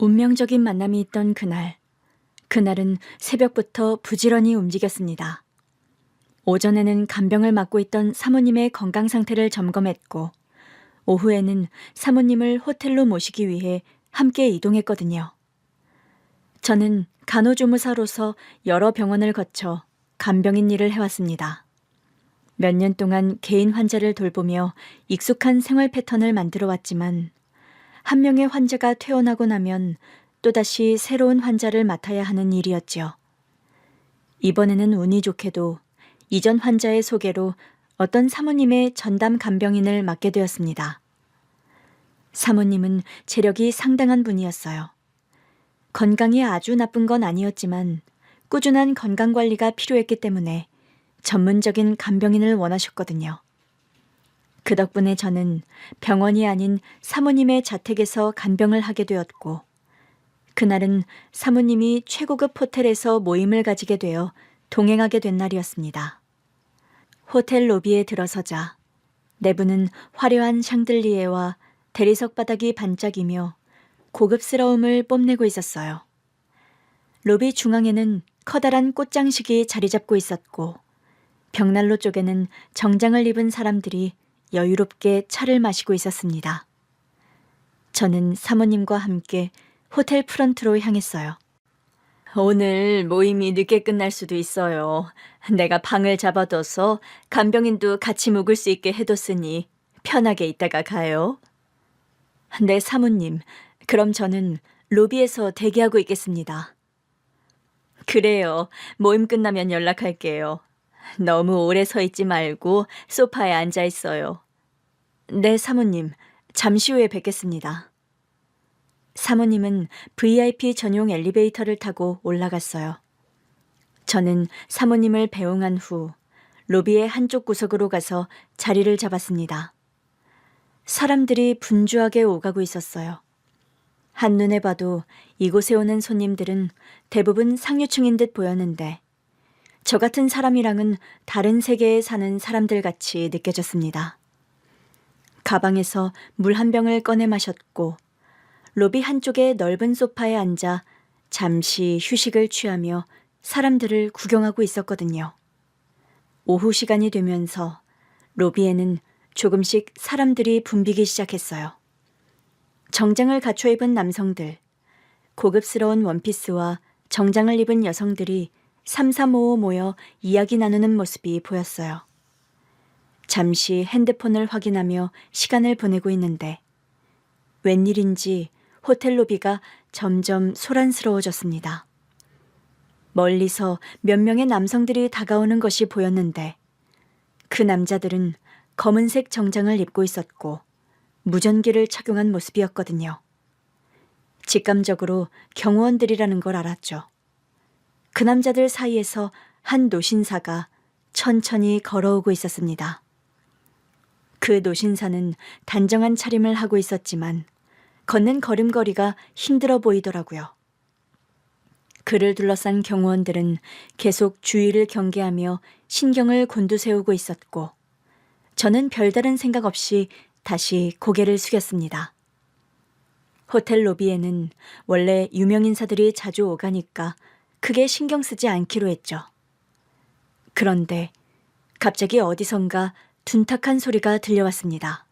운명적인 만남이 있던 그날은 새벽부터 부지런히 움직였습니다. 오전에는 간병을 맡고 있던 사모님의 건강 상태를 점검했고, 오후에는 사모님을 호텔로 모시기 위해 함께 이동했거든요. 저는 간호조무사로서 여러 병원을 거쳐 간병인 일을 해왔습니다. 몇 년 동안 개인 환자를 돌보며 익숙한 생활 패턴을 만들어 왔지만, 한 명의 환자가 퇴원하고 나면 또다시 새로운 환자를 맡아야 하는 일이었죠. 이번에는 운이 좋게도 이전 환자의 소개로 어떤 사모님의 전담 간병인을 맡게 되었습니다. 사모님은 체력이 상당한 분이었어요. 건강이 아주 나쁜 건 아니었지만 꾸준한 건강관리가 필요했기 때문에 전문적인 간병인을 원하셨거든요. 그 덕분에 저는 병원이 아닌 사모님의 자택에서 간병을 하게 되었고, 그날은 사모님이 최고급 호텔에서 모임을 가지게 되어 동행하게 된 날이었습니다. 호텔 로비에 들어서자 내부는 화려한 샹들리에와 대리석 바닥이 반짝이며 고급스러움을 뽐내고 있었어요. 로비 중앙에는 커다란 꽃장식이 자리 잡고 있었고, 벽난로 쪽에는 정장을 입은 사람들이 여유롭게 차를 마시고 있었습니다. 저는 사모님과 함께 호텔 프런트로 향했어요. 오늘 모임이 늦게 끝날 수도 있어요. 내가 방을 잡아둬서 간병인도 같이 묵을 수 있게 해뒀으니 편하게 있다가 가요. 네, 사모님. 그럼 저는 로비에서 대기하고 있겠습니다. 그래요. 모임 끝나면 연락할게요. 너무 오래 서 있지 말고 소파에 앉아 있어요. 네, 사모님. 잠시 후에 뵙겠습니다. 사모님은 VIP 전용 엘리베이터를 타고 올라갔어요. 저는 사모님을 배웅한 후 로비의 한쪽 구석으로 가서 자리를 잡았습니다. 사람들이 분주하게 오가고 있었어요. 한눈에 봐도 이곳에 오는 손님들은 대부분 상류층인 듯 보였는데, 저 같은 사람이랑은 다른 세계에 사는 사람들 같이 느껴졌습니다. 가방에서 물 한 병을 꺼내 마셨고, 로비 한쪽의 넓은 소파에 앉아 잠시 휴식을 취하며 사람들을 구경하고 있었거든요. 오후 시간이 되면서 로비에는 조금씩 사람들이 붐비기 시작했어요. 정장을 갖춰 입은 남성들, 고급스러운 원피스와 정장을 입은 여성들이 삼삼오오 모여 이야기 나누는 모습이 보였어요. 잠시 핸드폰을 확인하며 시간을 보내고 있는데, 웬일인지 호텔 로비가 점점 소란스러워졌습니다. 멀리서 몇 명의 남성들이 다가오는 것이 보였는데, 그 남자들은 검은색 정장을 입고 있었고 무전기를 착용한 모습이었거든요. 직감적으로 경호원들이라는 걸 알았죠. 그 남자들 사이에서 한 노신사가 천천히 걸어오고 있었습니다. 그 노신사는 단정한 차림을 하고 있었지만 걷는 걸음걸이가 힘들어 보이더라고요. 그를 둘러싼 경호원들은 계속 주위를 경계하며 신경을 곤두세우고 있었고, 저는 별다른 생각 없이 다시 고개를 숙였습니다. 호텔 로비에는 원래 유명인사들이 자주 오가니까 크게 신경 쓰지 않기로 했죠. 그런데 갑자기 어디선가 둔탁한 소리가 들려왔습니다.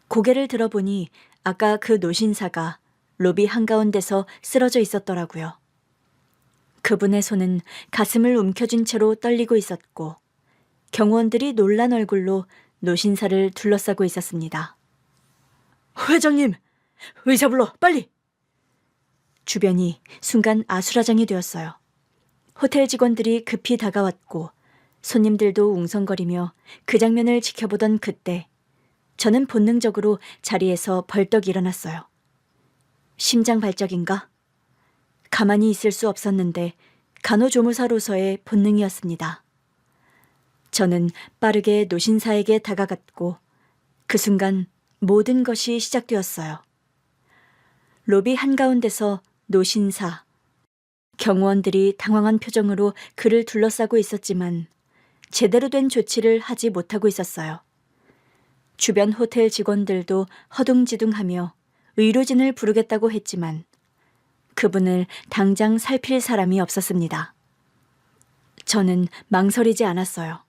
고개를 들어보니 아까 그 노신사가 로비 한가운데서 쓰러져 있었더라고요. 그분의 손은 가슴을 움켜쥔 채로 떨리고 있었고, 경호원들이 놀란 얼굴로 노신사를 둘러싸고 있었습니다. 회장님! 의사 불러! 빨리! 주변이 순간 아수라장이 되었어요. 호텔 직원들이 급히 다가왔고 손님들도 웅성거리며 그 장면을 지켜보던 그때, 저는 본능적으로 자리에서 벌떡 일어났어요. 심장 발작인가? 가만히 있을 수 없었는데 간호조무사로서의 본능이었습니다. 저는 빠르게 노신사에게 다가갔고 그 순간 모든 것이 시작되었어요. 로비 한가운데서 노신사, 경호원들이 당황한 표정으로 그를 둘러싸고 있었지만 제대로 된 조치를 하지 못하고 있었어요. 주변 호텔 직원들도 허둥지둥하며 의료진을 부르겠다고 했지만 그분을 당장 살필 사람이 없었습니다. 저는 망설이지 않았어요.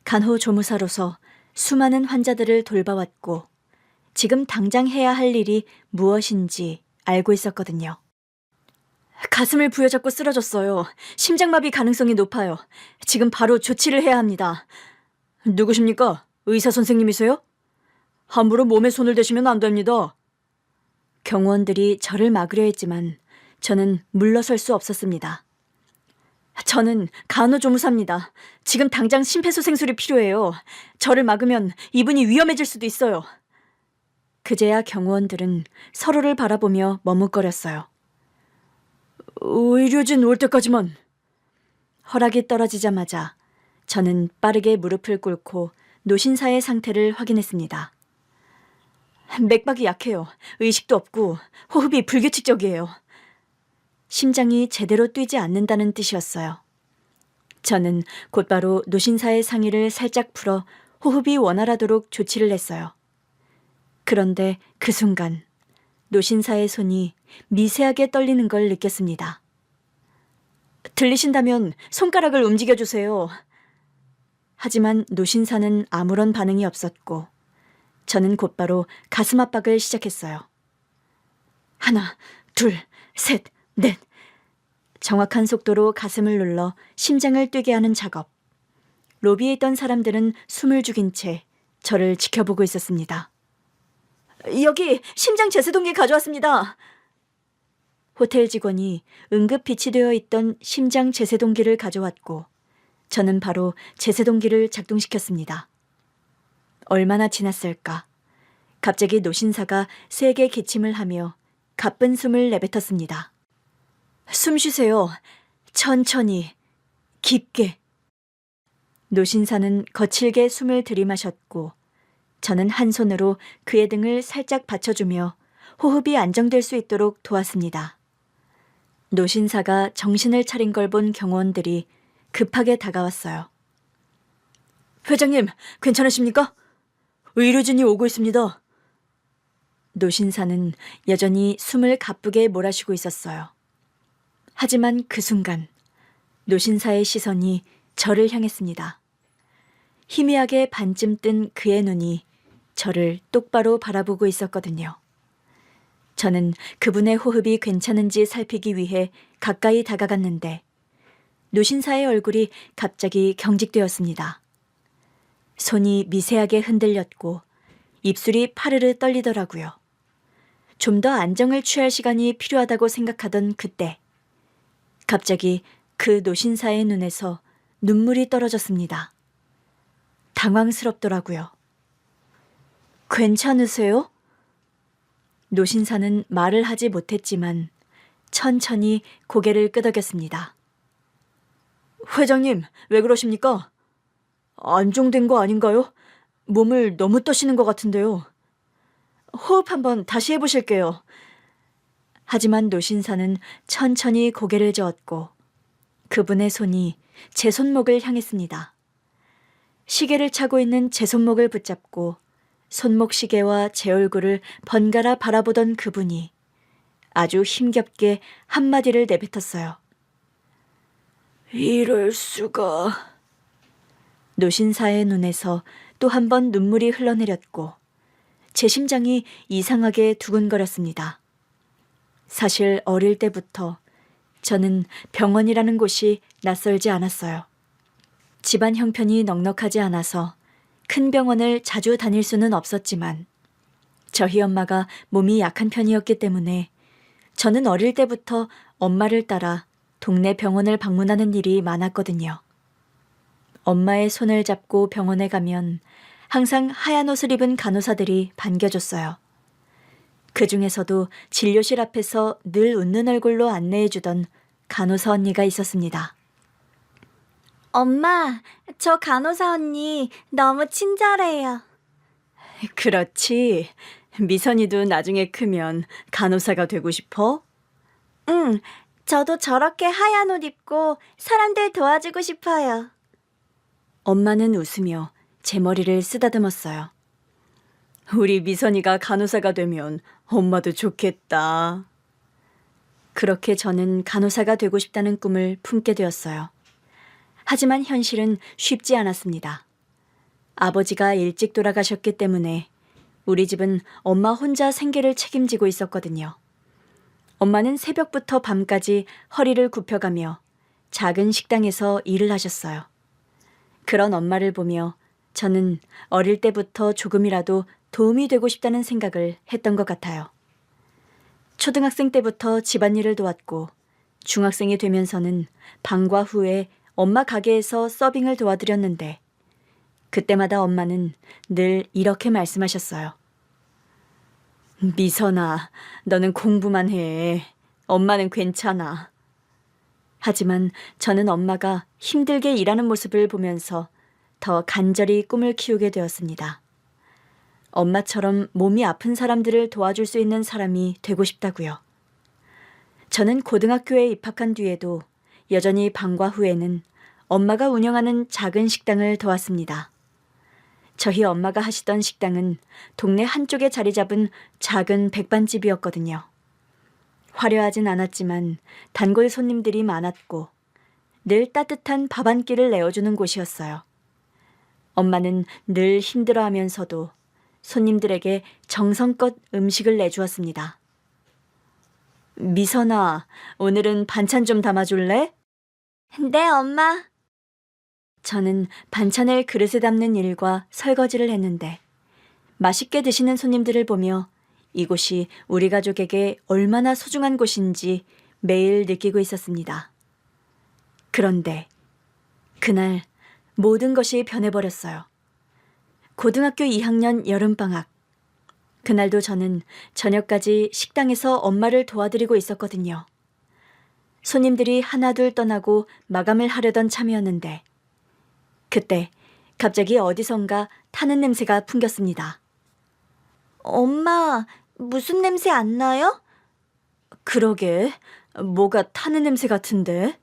간호조무사로서 수많은 환자들을 돌봐왔고 지금 당장 해야 할 일이 무엇인지 알고 있었거든요. 가슴을 부여잡고 쓰러졌어요. 심장마비 가능성이 높아요. 지금 바로 조치를 해야 합니다. 누구십니까? 의사 선생님이세요? 함부로 몸에 손을 대시면 안 됩니다. 경호원들이 저를 막으려 했지만 저는 물러설 수 없었습니다. 저는 간호조무사입니다. 지금 당장 심폐소생술이 필요해요. 저를 막으면 이분이 위험해질 수도 있어요. 그제야 경호원들은 서로를 바라보며 머뭇거렸어요. 의료진 올 때까지만. 허락이 떨어지자마자 저는 빠르게 무릎을 꿇고 노신사의 상태를 확인했습니다. 맥박이 약해요. 의식도 없고 호흡이 불규칙적이에요. 심장이 제대로 뛰지 않는다는 뜻이었어요. 저는 곧바로 노신사의 상의를 살짝 풀어 호흡이 원활하도록 조치를 했어요. 그런데 그 순간 노신사의 손이 미세하게 떨리는 걸 느꼈습니다. 들리신다면 손가락을 움직여주세요. 하지만 노신사는 아무런 반응이 없었고 저는 곧바로 가슴 압박을 시작했어요. 하나, 둘, 셋, 넷. 정확한 속도로 가슴을 눌러 심장을 뛰게 하는 작업. 로비에 있던 사람들은 숨을 죽인 채 저를 지켜보고 있었습니다. 여기 심장 제세동기 가져왔습니다. 호텔 직원이 응급 비치되어 있던 심장 제세동기를 가져왔고 저는 바로 제세동기를 작동시켰습니다. 얼마나 지났을까? 갑자기 노신사가 세게 기침을 하며 가쁜 숨을 내뱉었습니다. 숨 쉬세요. 천천히, 깊게. 노신사는 거칠게 숨을 들이마셨고 저는 한 손으로 그의 등을 살짝 받쳐주며 호흡이 안정될 수 있도록 도왔습니다. 노신사가 정신을 차린 걸 본 경호원들이 급하게 다가왔어요. 회장님, 괜찮으십니까? 의료진이 오고 있습니다. 노신사는 여전히 숨을 가쁘게 몰아쉬고 있었어요. 하지만 그 순간 노신사의 시선이 저를 향했습니다. 희미하게 반쯤 뜬 그의 눈이 저를 똑바로 바라보고 있었거든요. 저는 그분의 호흡이 괜찮은지 살피기 위해 가까이 다가갔는데 노신사의 얼굴이 갑자기 경직되었습니다. 손이 미세하게 흔들렸고 입술이 파르르 떨리더라고요. 좀 더 안정을 취할 시간이 필요하다고 생각하던 그때 갑자기 그 노신사의 눈에서 눈물이 떨어졌습니다. 당황스럽더라고요. 괜찮으세요? 노신사는 말을 하지 못했지만 천천히 고개를 끄덕였습니다. 회장님, 왜 그러십니까? 안정된 거 아닌가요? 몸을 너무 떠시는 것 같은데요. 호흡 한번 다시 해보실게요. 하지만 노신사는 천천히 고개를 저었고 그분의 손이 제 손목을 향했습니다. 시계를 차고 있는 제 손목을 붙잡고 손목 시계와 제 얼굴을 번갈아 바라보던 그분이 아주 힘겹게 한마디를 내뱉었어요. 이럴 수가. 노신사의 눈에서 또 한 번 눈물이 흘러내렸고 제 심장이 이상하게 두근거렸습니다. 사실 어릴 때부터 저는 병원이라는 곳이 낯설지 않았어요. 집안 형편이 넉넉하지 않아서 큰 병원을 자주 다닐 수는 없었지만 저희 엄마가 몸이 약한 편이었기 때문에 저는 어릴 때부터 엄마를 따라 동네 병원을 방문하는 일이 많았거든요. 엄마의 손을 잡고 병원에 가면 항상 하얀 옷을 입은 간호사들이 반겨줬어요. 그 중에서도 진료실 앞에서 늘 웃는 얼굴로 안내해주던 간호사 언니가 있었습니다. 엄마, 저 간호사 언니 너무 친절해요. 그렇지. 미선이도 나중에 크면 간호사가 되고 싶어? 응, 저도 저렇게 하얀 옷 입고 사람들 도와주고 싶어요. 엄마는 웃으며 제 머리를 쓰다듬었어요. 우리 미선이가 간호사가 되면 엄마도 좋겠다. 그렇게 저는 간호사가 되고 싶다는 꿈을 품게 되었어요. 하지만 현실은 쉽지 않았습니다. 아버지가 일찍 돌아가셨기 때문에 우리 집은 엄마 혼자 생계를 책임지고 있었거든요. 엄마는 새벽부터 밤까지 허리를 굽혀가며 작은 식당에서 일을 하셨어요. 그런 엄마를 보며 저는 어릴 때부터 조금이라도 도움이 되고 싶다는 생각을 했던 것 같아요. 초등학생 때부터 집안일을 도왔고 중학생이 되면서는 방과 후에 엄마 가게에서 서빙을 도와드렸는데 그때마다 엄마는 늘 이렇게 말씀하셨어요. 미선아, 너는 공부만 해. 엄마는 괜찮아. 하지만 저는 엄마가 힘들게 일하는 모습을 보면서 더 간절히 꿈을 키우게 되었습니다. 엄마처럼 몸이 아픈 사람들을 도와줄 수 있는 사람이 되고 싶다고요. 저는 고등학교에 입학한 뒤에도 여전히 방과 후에는 엄마가 운영하는 작은 식당을 도왔습니다. 저희 엄마가 하시던 식당은 동네 한쪽에 자리 잡은 작은 백반집이었거든요. 화려하진 않았지만 단골 손님들이 많았고 늘 따뜻한 밥 한 끼를 내어주는 곳이었어요. 엄마는 늘 힘들어하면서도 손님들에게 정성껏 음식을 내주었습니다. 미선아, 오늘은 반찬 좀 담아줄래? 네, 엄마. 저는 반찬을 그릇에 담는 일과 설거지를 했는데 맛있게 드시는 손님들을 보며 이곳이 우리 가족에게 얼마나 소중한 곳인지 매일 느끼고 있었습니다. 그런데 그날 모든 것이 변해버렸어요. 고등학교 2학년 여름방학. 그날도 저는 저녁까지 식당에서 엄마를 도와드리고 있었거든요. 손님들이 하나둘 떠나고 마감을 하려던 참이었는데 그때 갑자기 어디선가 타는 냄새가 풍겼습니다. 엄마, 무슨 냄새 안 나요? 그러게, 뭐가 타는 냄새 같은데?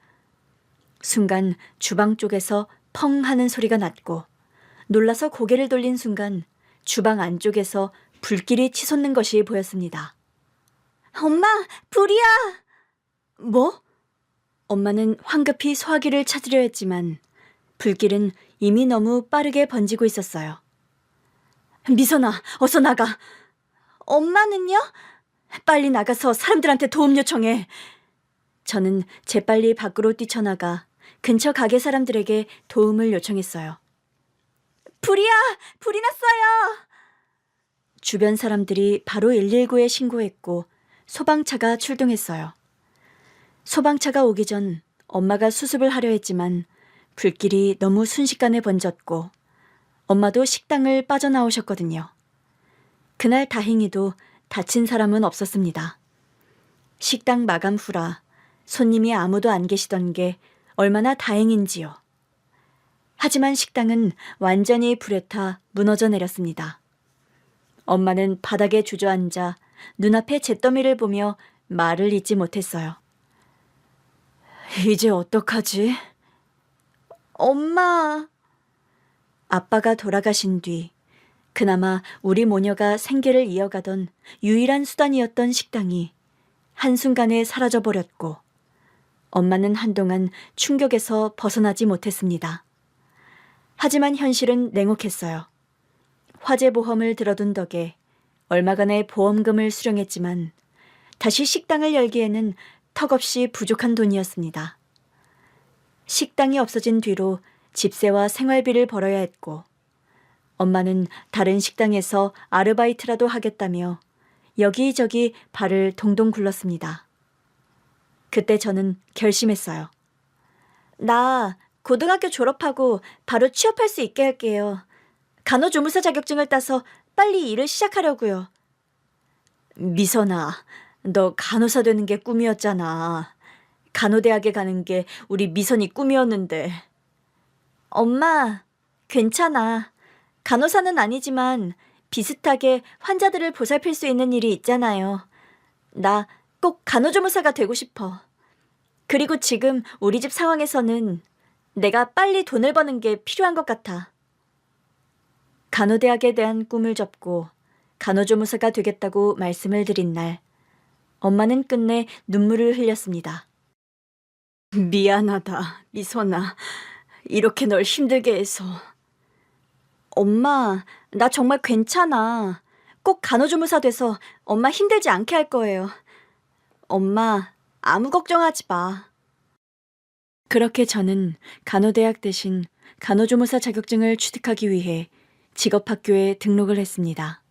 순간 주방 쪽에서 펑 하는 소리가 났고 놀라서 고개를 돌린 순간 주방 안쪽에서 불길이 치솟는 것이 보였습니다. 엄마, 불이야! 뭐? 엄마는 황급히 소화기를 찾으려 했지만 불길은 이미 너무 빠르게 번지고 있었어요. 미선아, 어서 나가. 엄마는요? 빨리 나가서 사람들한테 도움 요청해. 저는 재빨리 밖으로 뛰쳐나가 근처 가게 사람들에게 도움을 요청했어요. 불이야! 불이 났어요! 주변 사람들이 바로 119에 신고했고 소방차가 출동했어요. 소방차가 오기 전 엄마가 수습을 하려 했지만 불길이 너무 순식간에 번졌고 엄마도 식당을 빠져나오셨거든요. 그날 다행히도 다친 사람은 없었습니다. 식당 마감 후라 손님이 아무도 안 계시던 게 얼마나 다행인지요. 하지만 식당은 완전히 불에 타 무너져 내렸습니다. 엄마는 바닥에 주저앉아 눈앞에 잿더미를 보며 말을 잇지 못했어요. 이제 어떡하지? 엄마. 아빠가 돌아가신 뒤 그나마 우리 모녀가 생계를 이어가던 유일한 수단이었던 식당이 한순간에 사라져버렸고 엄마는 한동안 충격에서 벗어나지 못했습니다. 하지만 현실은 냉혹했어요. 화재보험을 들어둔 덕에 얼마간의 보험금을 수령했지만 다시 식당을 열기에는 턱없이 부족한 돈이었습니다. 식당이 없어진 뒤로 집세와 생활비를 벌어야 했고 엄마는 다른 식당에서 아르바이트라도 하겠다며 여기저기 발을 동동 굴렀습니다. 그때 저는 결심했어요. 나 고등학교 졸업하고 바로 취업할 수 있게 할게요. 간호조무사 자격증을 따서 빨리 일을 시작하려고요. 미선아, 너 간호사 되는 게 꿈이었잖아. 간호대학에 가는 게 우리 미선이 꿈이었는데. 엄마, 괜찮아. 간호사는 아니지만 비슷하게 환자들을 보살필 수 있는 일이 있잖아요. 나 꼭 간호조무사가 되고 싶어. 그리고 지금 우리 집 상황에서는 내가 빨리 돈을 버는 게 필요한 것 같아. 간호대학에 대한 꿈을 접고 간호조무사가 되겠다고 말씀을 드린 날, 엄마는 끝내 눈물을 흘렸습니다. 미안하다, 미선아. 이렇게 널 힘들게 해서. 엄마, 나 정말 괜찮아. 꼭 간호조무사 돼서 엄마 힘들지 않게 할 거예요. 엄마, 아무 걱정하지 마. 그렇게 저는 간호대학 대신 간호조무사 자격증을 취득하기 위해 직업학교에 등록을 했습니다.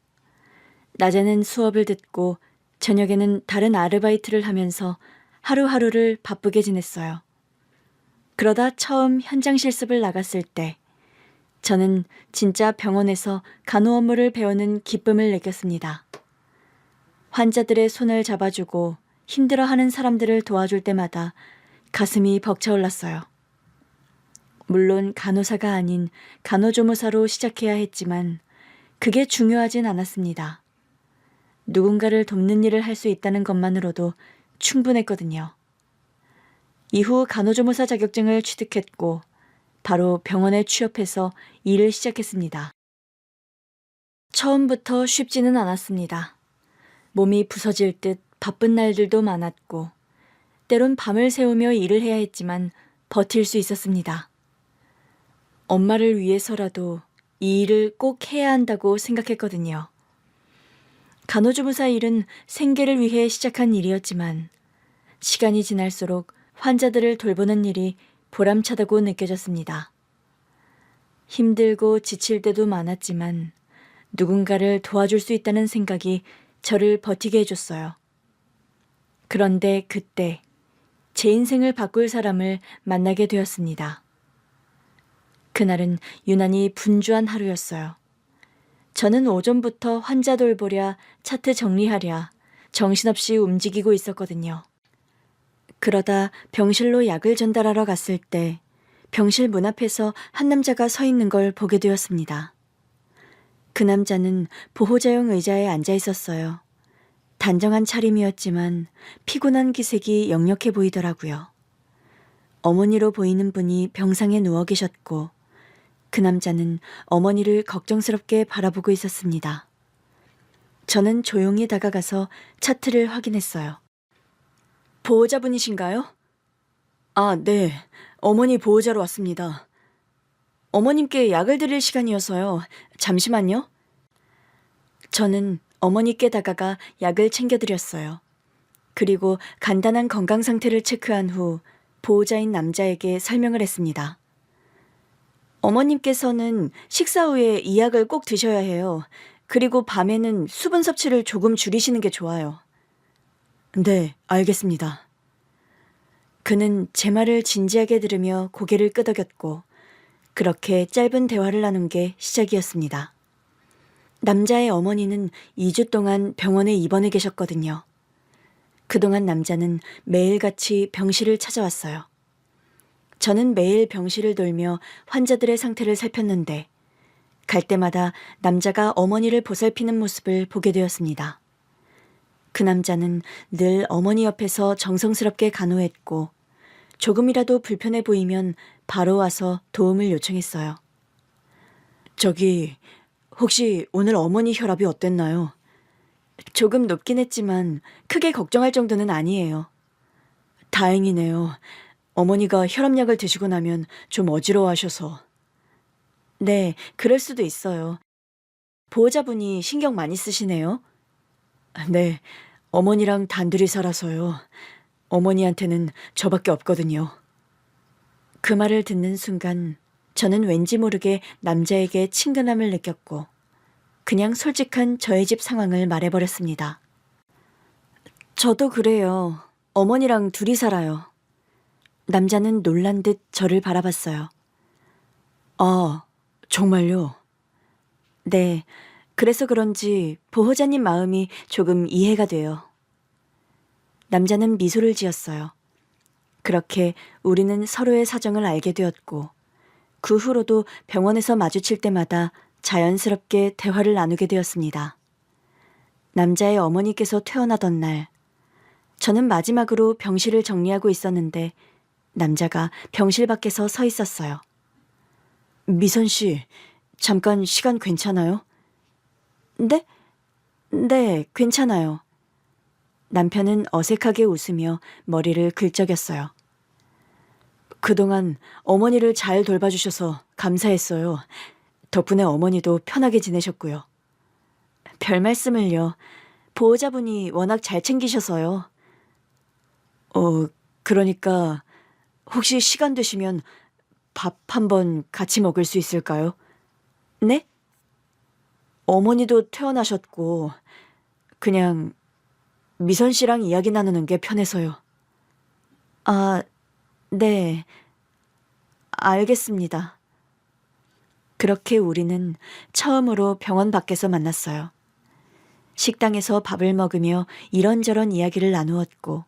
낮에는 수업을 듣고 저녁에는 다른 아르바이트를 하면서 하루하루를 바쁘게 지냈어요. 그러다 처음 현장 실습을 나갔을 때 저는 진짜 병원에서 간호 업무를 배우는 기쁨을 느꼈습니다. 환자들의 손을 잡아주고 힘들어하는 사람들을 도와줄 때마다 가슴이 벅차올랐어요. 물론 간호사가 아닌 간호조무사로 시작해야 했지만 그게 중요하진 않았습니다. 누군가를 돕는 일을 할 수 있다는 것만으로도 충분했거든요. 이후 간호조무사 자격증을 취득했고 바로 병원에 취업해서 일을 시작했습니다. 처음부터 쉽지는 않았습니다. 몸이 부서질 듯 바쁜 날들도 많았고 때론 밤을 새우며 일을 해야 했지만 버틸 수 있었습니다. 엄마를 위해서라도 이 일을 꼭 해야 한다고 생각했거든요. 간호조무사 일은 생계를 위해 시작한 일이었지만 시간이 지날수록 환자들을 돌보는 일이 보람차다고 느껴졌습니다. 힘들고 지칠 때도 많았지만 누군가를 도와줄 수 있다는 생각이 저를 버티게 해줬어요. 그런데 그때 제 인생을 바꿀 사람을 만나게 되었습니다. 그날은 유난히 분주한 하루였어요. 저는 오전부터 환자 돌보랴, 차트 정리하랴, 정신없이 움직이고 있었거든요. 그러다 병실로 약을 전달하러 갔을 때 병실 문 앞에서 한 남자가 서 있는 걸 보게 되었습니다. 그 남자는 보호자용 의자에 앉아 있었어요. 단정한 차림이었지만 피곤한 기색이 역력해 보이더라고요. 어머니로 보이는 분이 병상에 누워 계셨고 그 남자는 어머니를 걱정스럽게 바라보고 있었습니다. 저는 조용히 다가가서 차트를 확인했어요. 보호자분이신가요? 아, 네. 어머니 보호자로 왔습니다. 어머님께 약을 드릴 시간이어서요. 잠시만요. 저는 어머니께 다가가 약을 챙겨드렸어요. 그리고 간단한 건강 상태를 체크한 후 보호자인 남자에게 설명을 했습니다. 어머님께서는 식사 후에 이 약을 꼭 드셔야 해요. 그리고 밤에는 수분 섭취를 조금 줄이시는 게 좋아요. 네, 알겠습니다. 그는 제 말을 진지하게 들으며 고개를 끄덕였고 그렇게 짧은 대화를 나눈 게 시작이었습니다. 남자의 어머니는 2주 동안 병원에 입원해 계셨거든요. 그동안 남자는 매일같이 병실을 찾아왔어요. 저는 매일 병실을 돌며 환자들의 상태를 살폈는데 갈 때마다 남자가 어머니를 보살피는 모습을 보게 되었습니다. 그 남자는 늘 어머니 옆에서 정성스럽게 간호했고 조금이라도 불편해 보이면 바로 와서 도움을 요청했어요. 저기, 혹시 오늘 어머니 혈압이 어땠나요? 조금 높긴 했지만 크게 걱정할 정도는 아니에요. 다행이네요. 어머니가 혈압약을 드시고 나면 좀 어지러워하셔서. 네, 그럴 수도 있어요. 보호자분이 신경 많이 쓰시네요. 네, 어머니랑 단둘이 살아서요. 어머니한테는 저밖에 없거든요. 그 말을 듣는 순간 저는 왠지 모르게 남자에게 친근함을 느꼈고 그냥 솔직한 저의 집 상황을 말해버렸습니다. 저도 그래요. 어머니랑 둘이 살아요. 남자는 놀란 듯 저를 바라봤어요. 아, 정말요? 네, 그래서 그런지 보호자님 마음이 조금 이해가 돼요. 남자는 미소를 지었어요. 그렇게 우리는 서로의 사정을 알게 되었고 그 후로도 병원에서 마주칠 때마다 자연스럽게 대화를 나누게 되었습니다. 남자의 어머니께서 퇴원하던 날, 저는 마지막으로 병실을 정리하고 있었는데 남자가 병실 밖에서 서 있었어요. 미선 씨, 잠깐 시간 괜찮아요? 네? 네, 괜찮아요. 남편은 어색하게 웃으며 머리를 긁적였어요. 그동안 어머니를 잘 돌봐주셔서 감사했어요. 덕분에 어머니도 편하게 지내셨고요. 별 말씀을요. 보호자분이 워낙 잘 챙기셔서요. 그러니까 혹시 시간 되시면 밥 한번 같이 먹을 수 있을까요? 네? 어머니도 퇴원하셨고 그냥 미선 씨랑 이야기 나누는 게 편해서요. 아, 네. 알겠습니다. 그렇게 우리는 처음으로 병원 밖에서 만났어요. 식당에서 밥을 먹으며 이런저런 이야기를 나누었고,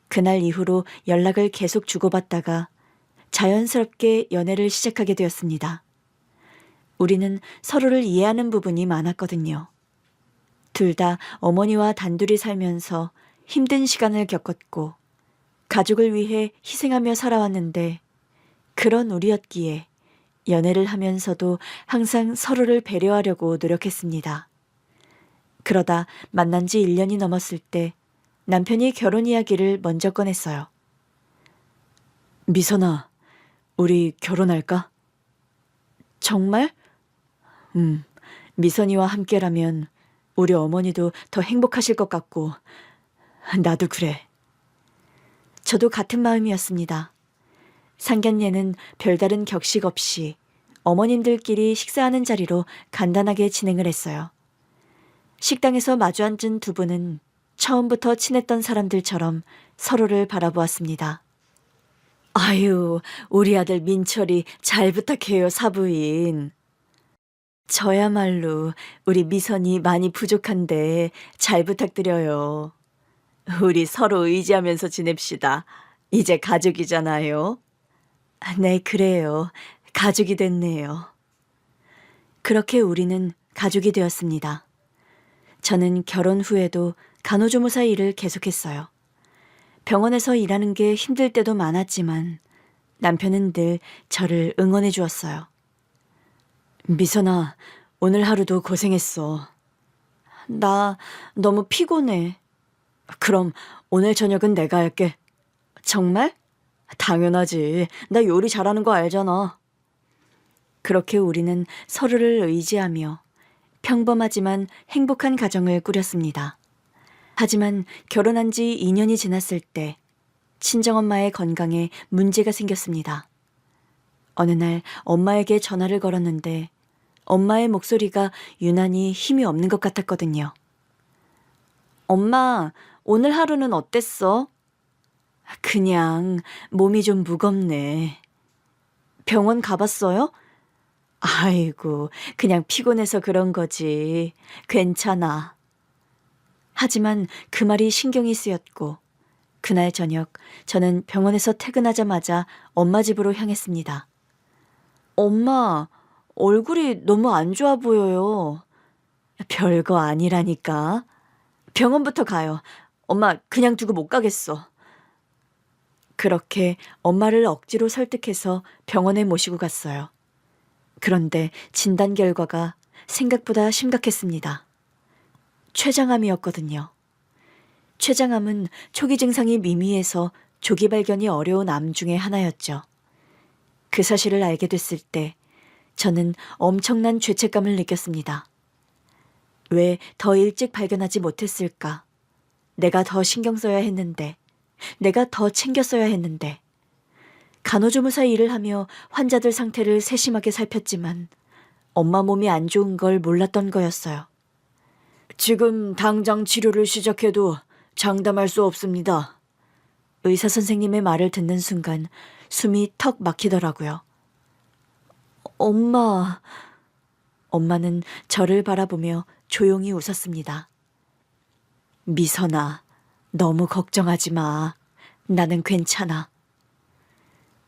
그날 이후로 연락을 계속 주고받다가 자연스럽게 연애를 시작하게 되었습니다. 우리는 서로를 이해하는 부분이 많았거든요. 둘 다 어머니와 단둘이 살면서 힘든 시간을 겪었고, 가족을 위해 희생하며 살아왔는데, 그런 우리였기에 연애를 하면서도 항상 서로를 배려하려고 노력했습니다. 그러다 만난 지 1년이 넘었을 때 남편이 결혼 이야기를 먼저 꺼냈어요. 미선아, 우리 결혼할까? 정말? 미선이와 함께라면 우리 어머니도 더 행복하실 것 같고, 나도 그래. 저도 같은 마음이었습니다. 상견례는 별다른 격식 없이 어머님들끼리 식사하는 자리로 간단하게 진행을 했어요. 식당에서 마주 앉은 두 분은 처음부터 친했던 사람들처럼 서로를 바라보았습니다. 아유, 우리 아들 민철이 잘 부탁해요, 사부인. 저야말로 우리 미선이 많이 부족한데 잘 부탁드려요. 우리 서로 의지하면서 지냅시다. 이제 가족이잖아요. 네, 그래요. 가족이 됐네요. 그렇게 우리는 가족이 되었습니다. 저는 결혼 후에도 간호조무사 일을 계속했어요. 병원에서 일하는 게 힘들 때도 많았지만 남편은 늘 저를 응원해 주었어요. 미선아, 오늘 하루도 고생했어. 나 너무 피곤해. 그럼 오늘 저녁은 내가 할게. 정말? 당연하지. 나 요리 잘하는 거 알잖아. 그렇게 우리는 서로를 의지하며 평범하지만 행복한 가정을 꾸렸습니다. 하지만 결혼한 지 2년이 지났을 때 친정엄마의 건강에 문제가 생겼습니다. 어느 날 엄마에게 전화를 걸었는데 엄마의 목소리가 유난히 힘이 없는 것 같았거든요. 엄마, 오늘 하루는 어땠어? 그냥 몸이 좀 무겁네. 병원 가봤어요? 아이고, 그냥 피곤해서 그런 거지. 괜찮아. 하지만 그 말이 신경이 쓰였고, 그날 저녁 저는 병원에서 퇴근하자마자 엄마 집으로 향했습니다. 엄마, 얼굴이 너무 안 좋아 보여요. 별거 아니라니까. 병원부터 가요. 엄마, 그냥 두고 못 가겠어. 그렇게 엄마를 억지로 설득해서 병원에 모시고 갔어요. 그런데 진단 결과가 생각보다 심각했습니다. 췌장암이었거든요. 췌장암은 초기 증상이 미미해서 조기 발견이 어려운 암 중에 하나였죠. 그 사실을 알게 됐을 때 저는 엄청난 죄책감을 느꼈습니다. 왜 더 일찍 발견하지 못했을까? 내가 더 신경 써야 했는데, 내가 더 챙겼어야 했는데. 간호조무사 일을 하며 환자들 상태를 세심하게 살폈지만 엄마 몸이 안 좋은 걸 몰랐던 거였어요. 지금 당장 치료를 시작해도 장담할 수 없습니다. 의사 선생님의 말을 듣는 순간 숨이 턱 막히더라고요. 엄마. 엄마는 저를 바라보며 조용히 웃었습니다. 미선아, 너무 걱정하지 마. 나는 괜찮아.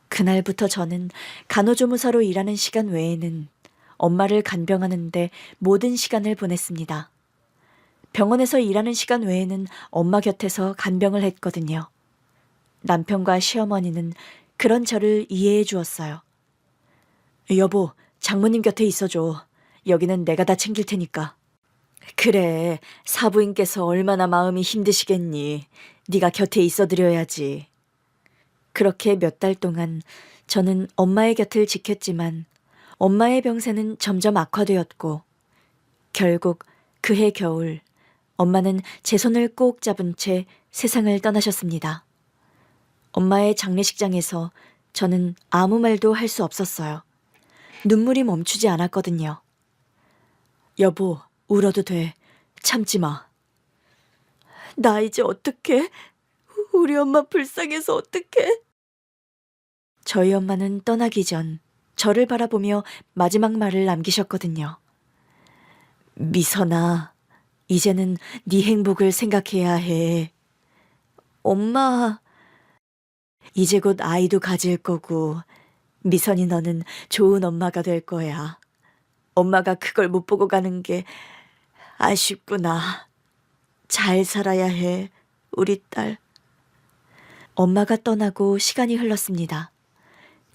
그날부터 저는 간호조무사로 일하는 시간 외에는 엄마를 간병하는데 모든 시간을 보냈습니다. 병원에서 일하는 시간 외에는 엄마 곁에서 간병을 했거든요. 남편과 시어머니는 그런 저를 이해해 주었어요. 여보, 장모님 곁에 있어줘. 여기는 내가 다 챙길 테니까. 그래, 사부인께서 얼마나 마음이 힘드시겠니. 네가 곁에 있어드려야지. 그렇게 몇 달 동안 저는 엄마의 곁을 지켰지만 엄마의 병세는 점점 악화되었고 결국 그해 겨울 엄마는 제 손을 꼭 잡은 채 세상을 떠나셨습니다. 엄마의 장례식장에서 저는 아무 말도 할 수 없었어요. 눈물이 멈추지 않았거든요. 여보, 울어도 돼. 참지 마. 나 이제 어떡해? 우리 엄마 불쌍해서 어떡해? 저희 엄마는 떠나기 전 저를 바라보며 마지막 말을 남기셨거든요. 미선아, 이제는 네 행복을 생각해야 해. 엄마, 이제 곧 아이도 가질 거고 미선이 너는 좋은 엄마가 될 거야. 엄마가 그걸 못 보고 가는 게 아쉽구나. 잘 살아야 해, 우리 딸. 엄마가 떠나고 시간이 흘렀습니다.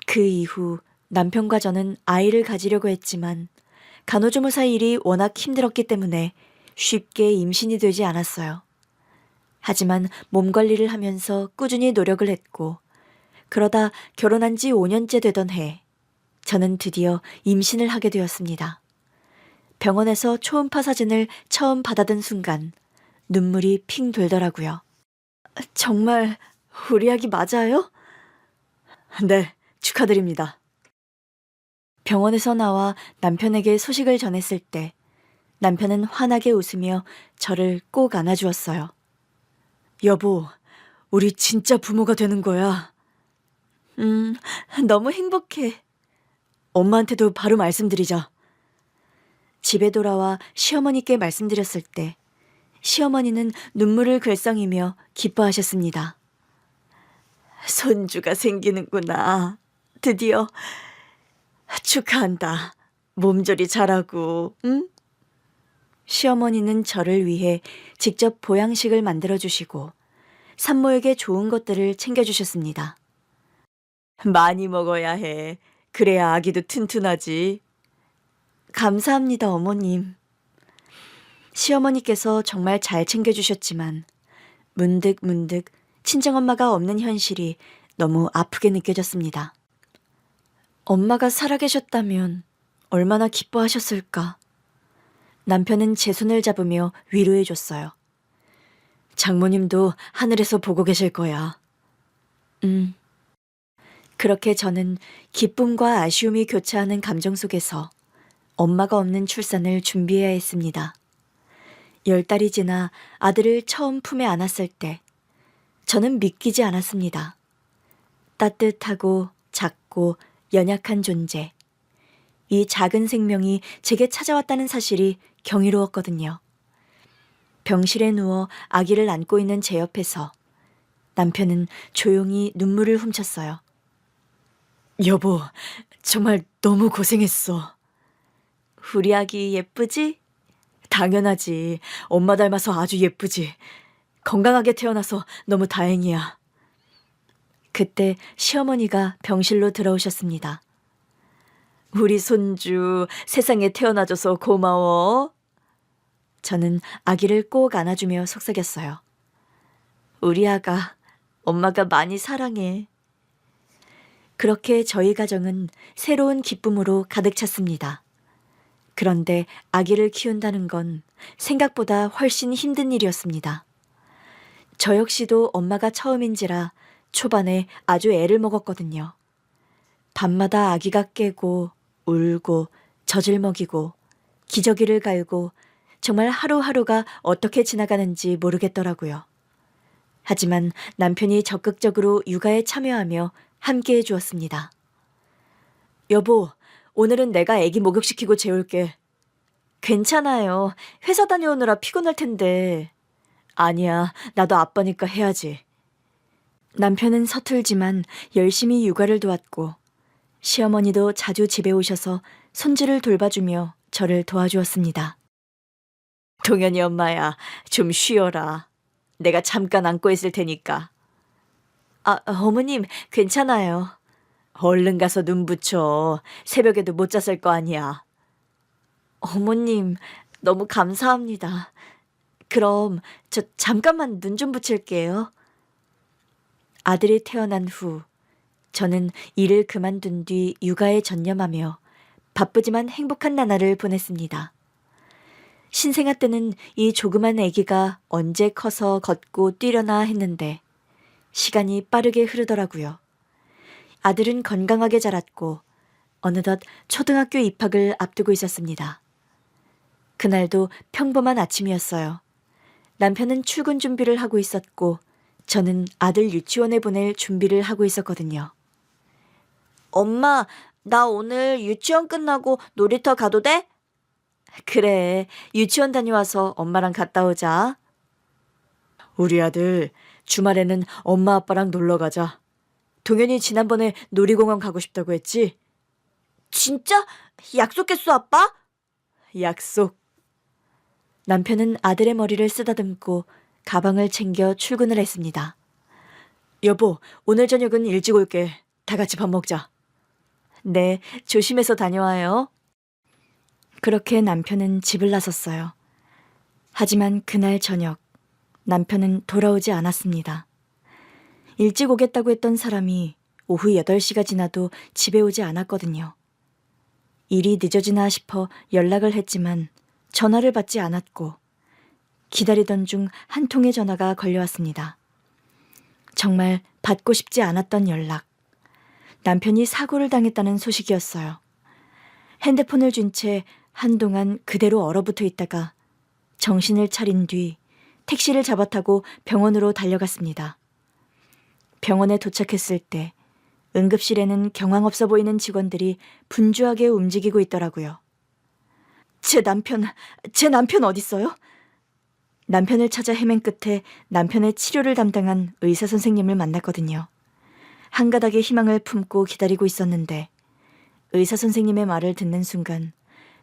그 이후 남편과 저는 아이를 가지려고 했지만 간호조무사 일이 워낙 힘들었기 때문에 쉽게 임신이 되지 않았어요. 하지만 몸 관리를 하면서 꾸준히 노력을 했고 그러다 결혼한 지 5년째 되던 해 저는 드디어 임신을 하게 되었습니다. 병원에서 초음파 사진을 처음 받아든 순간 눈물이 핑 돌더라고요. 정말 우리 아기 맞아요? 네, 축하드립니다. 병원에서 나와 남편에게 소식을 전했을 때 남편은 환하게 웃으며 저를 꼭 안아주었어요. 여보, 우리 진짜 부모가 되는 거야. 너무 행복해. 엄마한테도 바로 말씀드리자. 집에 돌아와 시어머니께 말씀드렸을 때 시어머니는 눈물을 글썽이며 기뻐하셨습니다. 손주가 생기는구나. 드디어. 축하한다. 몸조리 잘하고, 응? 시어머니는 저를 위해 직접 보양식을 만들어주시고 산모에게 좋은 것들을 챙겨주셨습니다. 많이 먹어야 해. 그래야 아기도 튼튼하지. 감사합니다, 어머님. 시어머니께서 정말 잘 챙겨주셨지만 문득 친정엄마가 없는 현실이 너무 아프게 느껴졌습니다. 엄마가 살아계셨다면 얼마나 기뻐하셨을까. 남편은 제 손을 잡으며 위로해줬어요. 장모님도 하늘에서 보고 계실 거야. 그렇게 저는 기쁨과 아쉬움이 교차하는 감정 속에서 엄마가 없는 출산을 준비해야 했습니다. 10달이 지나 아들을 처음 품에 안았을 때 저는 믿기지 않았습니다. 따뜻하고 작고 연약한 존재. 이 작은 생명이 제게 찾아왔다는 사실이 경이로웠거든요. 병실에 누워 아기를 안고 있는 제 옆에서 남편은 조용히 눈물을 훔쳤어요. 여보, 정말 너무 고생했어. 우리 아기 예쁘지? 당연하지. 엄마 닮아서 아주 예쁘지. 건강하게 태어나서 너무 다행이야. 그때 시어머니가 병실로 들어오셨습니다. 우리 손주 세상에 태어나줘서 고마워. 저는 아기를 꼭 안아주며 속삭였어요. 우리 아가 엄마가 많이 사랑해. 그렇게 저희 가정은 새로운 기쁨으로 가득 찼습니다. 그런데 아기를 키운다는 건 생각보다 훨씬 힘든 일이었습니다. 저 역시도 엄마가 처음인지라 초반에 아주 애를 먹었거든요. 밤마다 아기가 깨고 울고 젖을 먹이고 기저귀를 갈고 정말 하루하루가 어떻게 지나가는지 모르겠더라고요. 하지만 남편이 적극적으로 육아에 참여하며 함께해 주었습니다. 여보, 오늘은 내가 아기 목욕시키고 재울게. 괜찮아요. 회사 다녀오느라 피곤할 텐데. 아니야, 나도 아빠니까 해야지. 남편은 서툴지만 열심히 육아를 도왔고 시어머니도 자주 집에 오셔서 손주를 돌봐주며 저를 도와주었습니다. 동현이 엄마야, 좀 쉬어라. 내가 잠깐 안고 있을 테니까. 어머님, 괜찮아요. 얼른 가서 눈 붙여. 새벽에도 못 잤을 거 아니야. 어머님, 너무 감사합니다. 그럼 저 잠깐만 눈 좀 붙일게요. 아들이 태어난 후 저는 일을 그만둔 뒤 육아에 전념하며 바쁘지만 행복한 나날을 보냈습니다. 신생아 때는 이 조그만 아기가 언제 커서 걷고 뛰려나 했는데 시간이 빠르게 흐르더라고요. 아들은 건강하게 자랐고 어느덧 초등학교 입학을 앞두고 있었습니다. 그날도 평범한 아침이었어요. 남편은 출근 준비를 하고 있었고 저는 아들 유치원에 보낼 준비를 하고 있었거든요. 엄마, 나 오늘 유치원 끝나고 놀이터 가도 돼? 그래, 유치원 다녀와서 엄마랑 갔다 오자. 우리 아들, 주말에는 엄마 아빠랑 놀러 가자. 동현이 지난번에 놀이공원 가고 싶다고 했지? 진짜? 약속했어, 아빠? 약속. 남편은 아들의 머리를 쓰다듬고 가방을 챙겨 출근을 했습니다. 여보, 오늘 저녁은 일찍 올게. 다 같이 밥 먹자. 네, 조심해서 다녀와요. 그렇게 남편은 집을 나섰어요. 하지만 그날 저녁, 남편은 돌아오지 않았습니다. 일찍 오겠다고 했던 사람이 오후 8시가 지나도 집에 오지 않았거든요. 일이 늦어지나 싶어 연락을 했지만 전화를 받지 않았고 기다리던 중 한 통의 전화가 걸려왔습니다. 정말 받고 싶지 않았던 연락. 남편이 사고를 당했다는 소식이었어요. 핸드폰을 쥔 채 한동안 그대로 얼어붙어 있다가 정신을 차린 뒤 택시를 잡아 타고 병원으로 달려갔습니다. 병원에 도착했을 때 응급실에는 경황 없어 보이는 직원들이 분주하게 움직이고 있더라고요. 제 남편 어딨어요? 남편을 찾아 헤맨 끝에 남편의 치료를 담당한 의사 선생님을 만났거든요. 한 가닥의 희망을 품고 기다리고 있었는데 의사 선생님의 말을 듣는 순간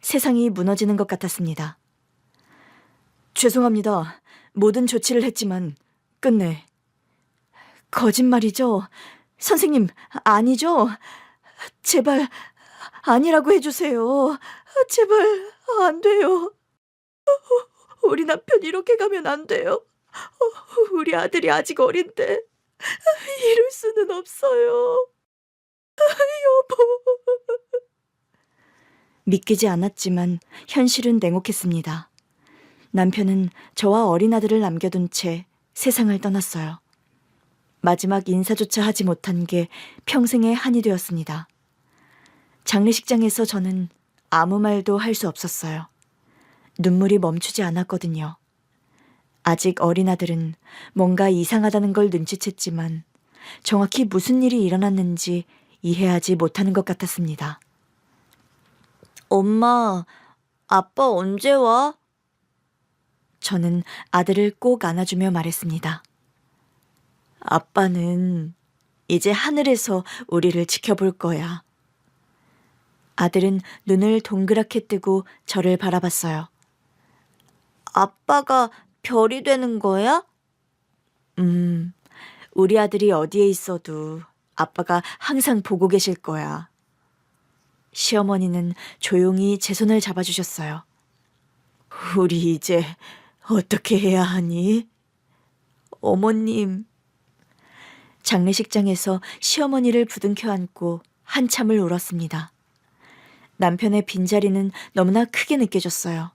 세상이 무너지는 것 같았습니다. 죄송합니다. 모든 조치를 했지만 끝내. 거짓말이죠? 선생님, 아니죠? 제발 아니라고 해주세요. 제발 안 돼요. 우리 남편 이렇게 가면 안 돼요. 우리 아들이 아직 어린데 이럴 수는 없어요. 여보. 믿기지 않았지만 현실은 냉혹했습니다. 남편은 저와 어린 아들을 남겨둔 채 세상을 떠났어요. 마지막 인사조차 하지 못한 게 평생의 한이 되었습니다. 장례식장에서 저는 아무 말도 할 수 없었어요. 눈물이 멈추지 않았거든요. 아직 어린 아들은 뭔가 이상하다는 걸 눈치챘지만 정확히 무슨 일이 일어났는지 이해하지 못하는 것 같았습니다. 엄마, 아빠 언제 와? 저는 아들을 꼭 안아주며 말했습니다. 아빠는 이제 하늘에서 우리를 지켜볼 거야. 아들은 눈을 동그랗게 뜨고 저를 바라봤어요. 아빠가 별이 되는 거야? 우리 아들이 어디에 있어도 아빠가 항상 보고 계실 거야. 시어머니는 조용히 제 손을 잡아주셨어요. 우리 이제 어떻게 해야 하니? 어머님. 장례식장에서 시어머니를 부둥켜 안고 한참을 울었습니다. 남편의 빈자리는 너무나 크게 느껴졌어요.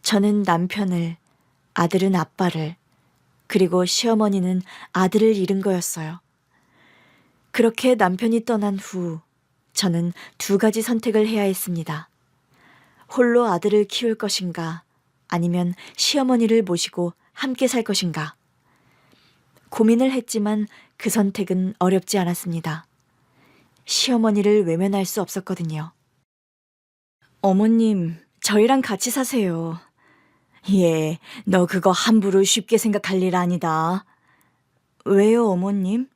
저는 남편을, 아들은 아빠를, 그리고 시어머니는 아들을 잃은 거였어요. 그렇게 남편이 떠난 후 저는 2가지 선택을 해야 했습니다. 홀로 아들을 키울 것인가, 아니면 시어머니를 모시고 함께 살 것인가. 고민을 했지만 그 선택은 어렵지 않았습니다. 시어머니를 외면할 수 없었거든요. 어머님, 저희랑 같이 사세요. 예, 너 그거 함부로 쉽게 생각할 일 아니다. 왜요, 어머님?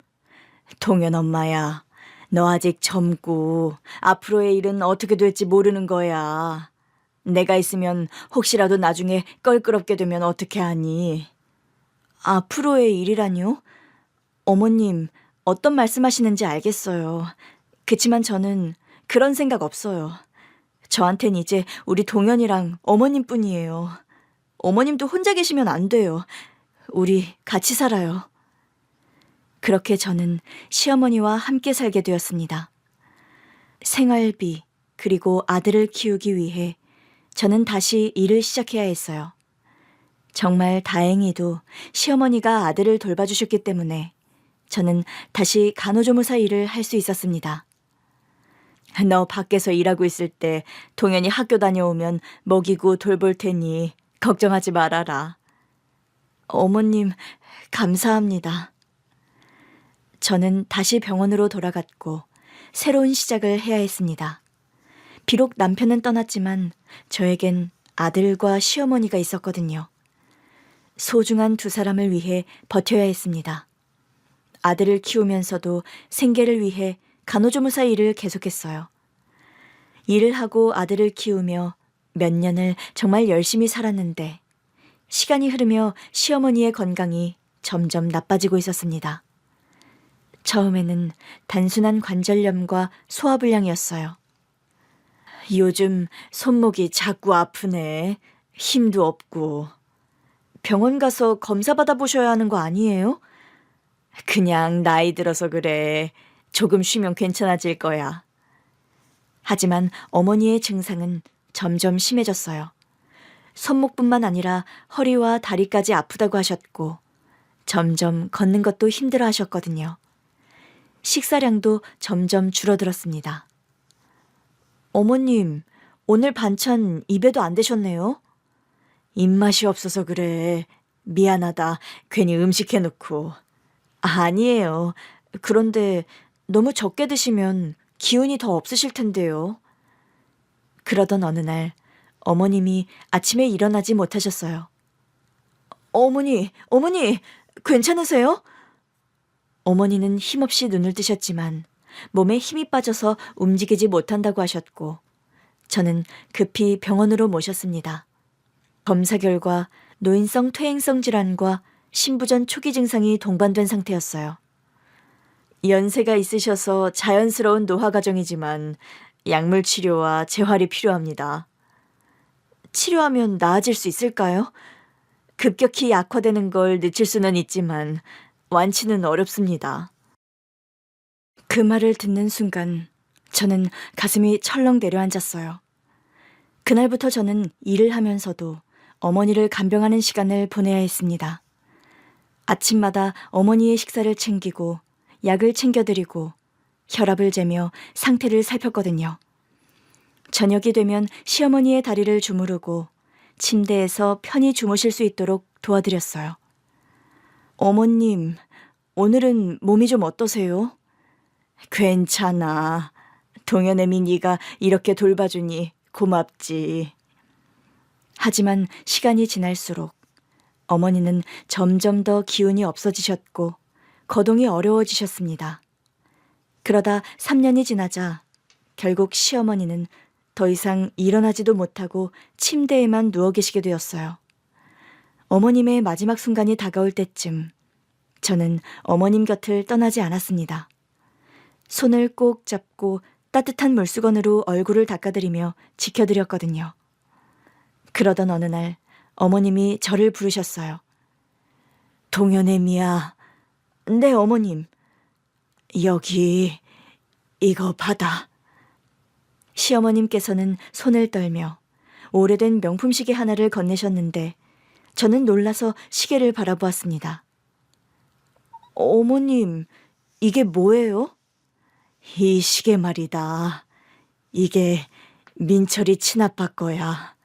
동현 엄마야, 너 아직 젊고 앞으로의 일은 어떻게 될지 모르는 거야. 내가 있으면 혹시라도 나중에 껄끄럽게 되면 어떻게 하니? 앞으로의 일이라뇨? 어머님, 어떤 말씀하시는지 알겠어요. 그치만 저는 그런 생각 없어요. 저한텐 이제 우리 동현이랑 어머님뿐이에요. 어머님도 혼자 계시면 안 돼요. 우리 같이 살아요. 그렇게 저는 시어머니와 함께 살게 되었습니다. 생활비, 그리고 아들을 키우기 위해 저는 다시 일을 시작해야 했어요. 정말 다행히도 시어머니가 아들을 돌봐주셨기 때문에 저는 다시 간호조무사 일을 할 수 있었습니다. 너 밖에서 일하고 있을 때 동현이 학교 다녀오면 먹이고 돌볼 테니 걱정하지 말아라. 어머님, 감사합니다. 저는 다시 병원으로 돌아갔고 새로운 시작을 해야 했습니다. 비록 남편은 떠났지만 저에겐 아들과 시어머니가 있었거든요. 소중한 두 사람을 위해 버텨야 했습니다. 아들을 키우면서도 생계를 위해 간호조무사 일을 계속했어요. 일을 하고 아들을 키우며 몇 년을 정말 열심히 살았는데 시간이 흐르며 시어머니의 건강이 점점 나빠지고 있었습니다. 처음에는 단순한 관절염과 소화불량이었어요. 요즘 손목이 자꾸 아프네. 힘도 없고. 병원 가서 검사 받아보셔야 하는 거 아니에요? 그냥 나이 들어서 그래. 조금 쉬면 괜찮아질 거야. 하지만 어머니의 증상은 점점 심해졌어요. 손목뿐만 아니라 허리와 다리까지 아프다고 하셨고 점점 걷는 것도 힘들어 하셨거든요. 식사량도 점점 줄어들었습니다. 어머님, 오늘 반찬 입에도 안 대셨네요? 입맛이 없어서 그래. 미안하다. 괜히 음식 해놓고. 아니에요. 그런데 너무 적게 드시면 기운이 더 없으실 텐데요. 그러던 어느 날 어머님이 아침에 일어나지 못하셨어요. 어머니, 괜찮으세요? 어머니는 힘없이 눈을 뜨셨지만 몸에 힘이 빠져서 움직이지 못한다고 하셨고 저는 급히 병원으로 모셨습니다. 검사 결과 노인성 퇴행성 질환과 신부전 초기 증상이 동반된 상태였어요. 연세가 있으셔서 자연스러운 노화 과정이지만 약물 치료와 재활이 필요합니다. 치료하면 나아질 수 있을까요? 급격히 악화되는 걸 늦출 수는 있지만 완치는 어렵습니다. 그 말을 듣는 순간 저는 가슴이 철렁 내려앉았어요. 그날부터 저는 일을 하면서도 어머니를 간병하는 시간을 보내야 했습니다. 아침마다 어머니의 식사를 챙기고 약을 챙겨드리고 혈압을 재며 상태를 살폈거든요. 저녁이 되면 시어머니의 다리를 주무르고 침대에서 편히 주무실 수 있도록 도와드렸어요. 어머님, 오늘은 몸이 좀 어떠세요? 괜찮아. 동현애미 네가 이렇게 돌봐주니 고맙지. 하지만 시간이 지날수록 어머니는 점점 더 기운이 없어지셨고 거동이 어려워지셨습니다. 그러다 3년이 지나자 결국 시어머니는 더 이상 일어나지도 못하고 침대에만 누워 계시게 되었어요. 어머님의 마지막 순간이 다가올 때쯤 저는 어머님 곁을 떠나지 않았습니다. 손을 꼭 잡고 따뜻한 물수건으로 얼굴을 닦아드리며 지켜드렸거든요. 그러던 어느 날 어머님이 저를 부르셨어요. 동현애미야. 네, 어머님. 여기 이거 받아. 시어머님께서는 손을 떨며 오래된 명품 시계 하나를 건네셨는데 저는 놀라서 시계를 바라보았습니다. 어머님, 이게 뭐예요? 이 시계 말이다. 이게 민철이 친아빠 거야.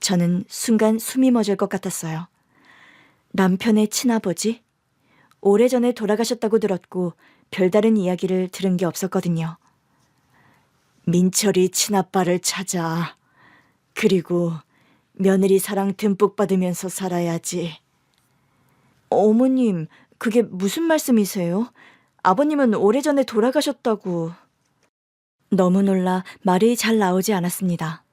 저는 순간 숨이 멎을 것 같았어요. 남편의 친아버지? 오래전에 돌아가셨다고 들었고 별다른 이야기를 들은 게 없었거든요. 민철이 친아빠를 찾아. 그리고 며느리 사랑 듬뿍 받으면서 살아야지. 어머님, 그게 무슨 말씀이세요? 아버님은 오래전에 돌아가셨다고. 너무 놀라 말이 잘 나오지 않았습니다.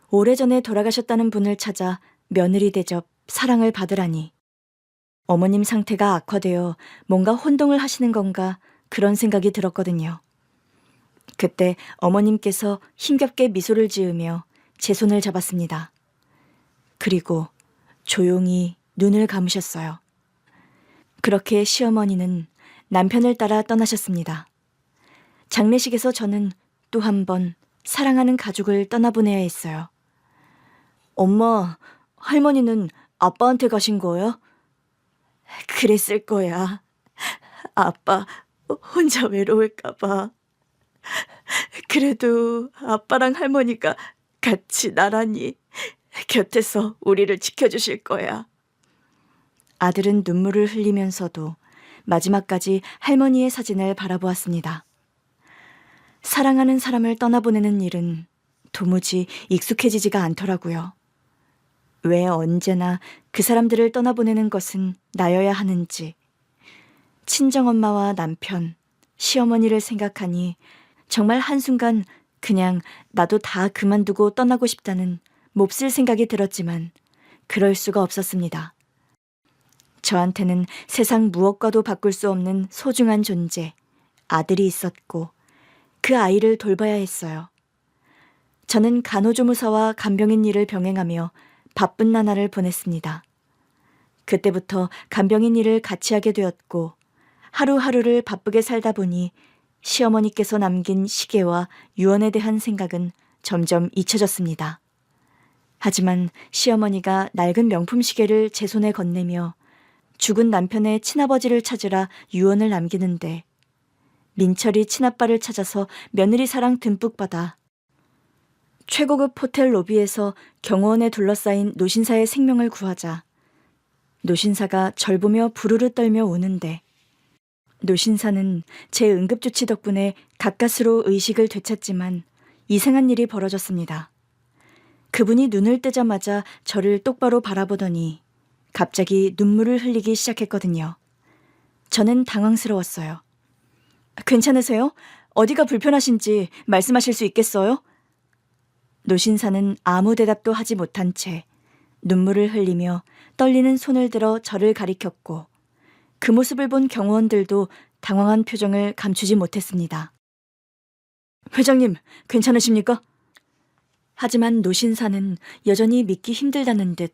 오래전에 돌아가셨다는 분을 찾아 며느리 대접, 사랑을 받으라니. 어머님 상태가 악화되어 뭔가 혼동을 하시는 건가 그런 생각이 들었거든요. 그때 어머님께서 힘겹게 미소를 지으며 제 손을 잡았습니다. 그리고 조용히 눈을 감으셨어요. 그렇게 시어머니는 남편을 따라 떠나셨습니다. 장례식에서 저는 또 한 번 사랑하는 가족을 떠나보내야 했어요. 엄마, 할머니는 아빠한테 가신 거야? 그랬을 거야. 아빠 혼자 외로울까 봐. 그래도 아빠랑 할머니가 같이 나란히 곁에서 우리를 지켜주실 거야. 아들은 눈물을 흘리면서도 마지막까지 할머니의 사진을 바라보았습니다. 사랑하는 사람을 떠나보내는 일은 도무지 익숙해지지가 않더라고요. 왜 언제나 그 사람들을 떠나보내는 것은 나여야 하는지. 친정엄마와 남편, 시어머니를 생각하니 정말 한순간 그냥 나도 다 그만두고 떠나고 싶다는 몹쓸 생각이 들었지만 그럴 수가 없었습니다. 저한테는 세상 무엇과도 바꿀 수 없는 소중한 존재, 아들이 있었고 그 아이를 돌봐야 했어요. 저는 간호조무사와 간병인 일을 병행하며 바쁜 나날을 보냈습니다. 그때부터 간병인 일을 같이 하게 되었고 하루하루를 바쁘게 살다 보니 시어머니께서 남긴 시계와 유언에 대한 생각은 점점 잊혀졌습니다. 하지만 시어머니가 낡은 명품 시계를 제 손에 건네며 죽은 남편의 친아버지를 찾으라 유언을 남기는데 민철이 친아빠를 찾아서 며느리 사랑 듬뿍 받아 최고급 호텔 로비에서 경호원에 둘러싸인 노신사의 생명을 구하자 노신사가 절 보며 부르르 떨며 우는데 노신사는 제 응급조치 덕분에 가까스로 의식을 되찾지만 이상한 일이 벌어졌습니다. 그분이 눈을 뜨자마자 저를 똑바로 바라보더니 갑자기 눈물을 흘리기 시작했거든요. 저는 당황스러웠어요. 괜찮으세요? 어디가 불편하신지 말씀하실 수 있겠어요? 노신사는 아무 대답도 하지 못한 채 눈물을 흘리며 떨리는 손을 들어 저를 가리켰고 그 모습을 본 경호원들도 당황한 표정을 감추지 못했습니다. 회장님, 괜찮으십니까? 하지만 노신사는 여전히 믿기 힘들다는 듯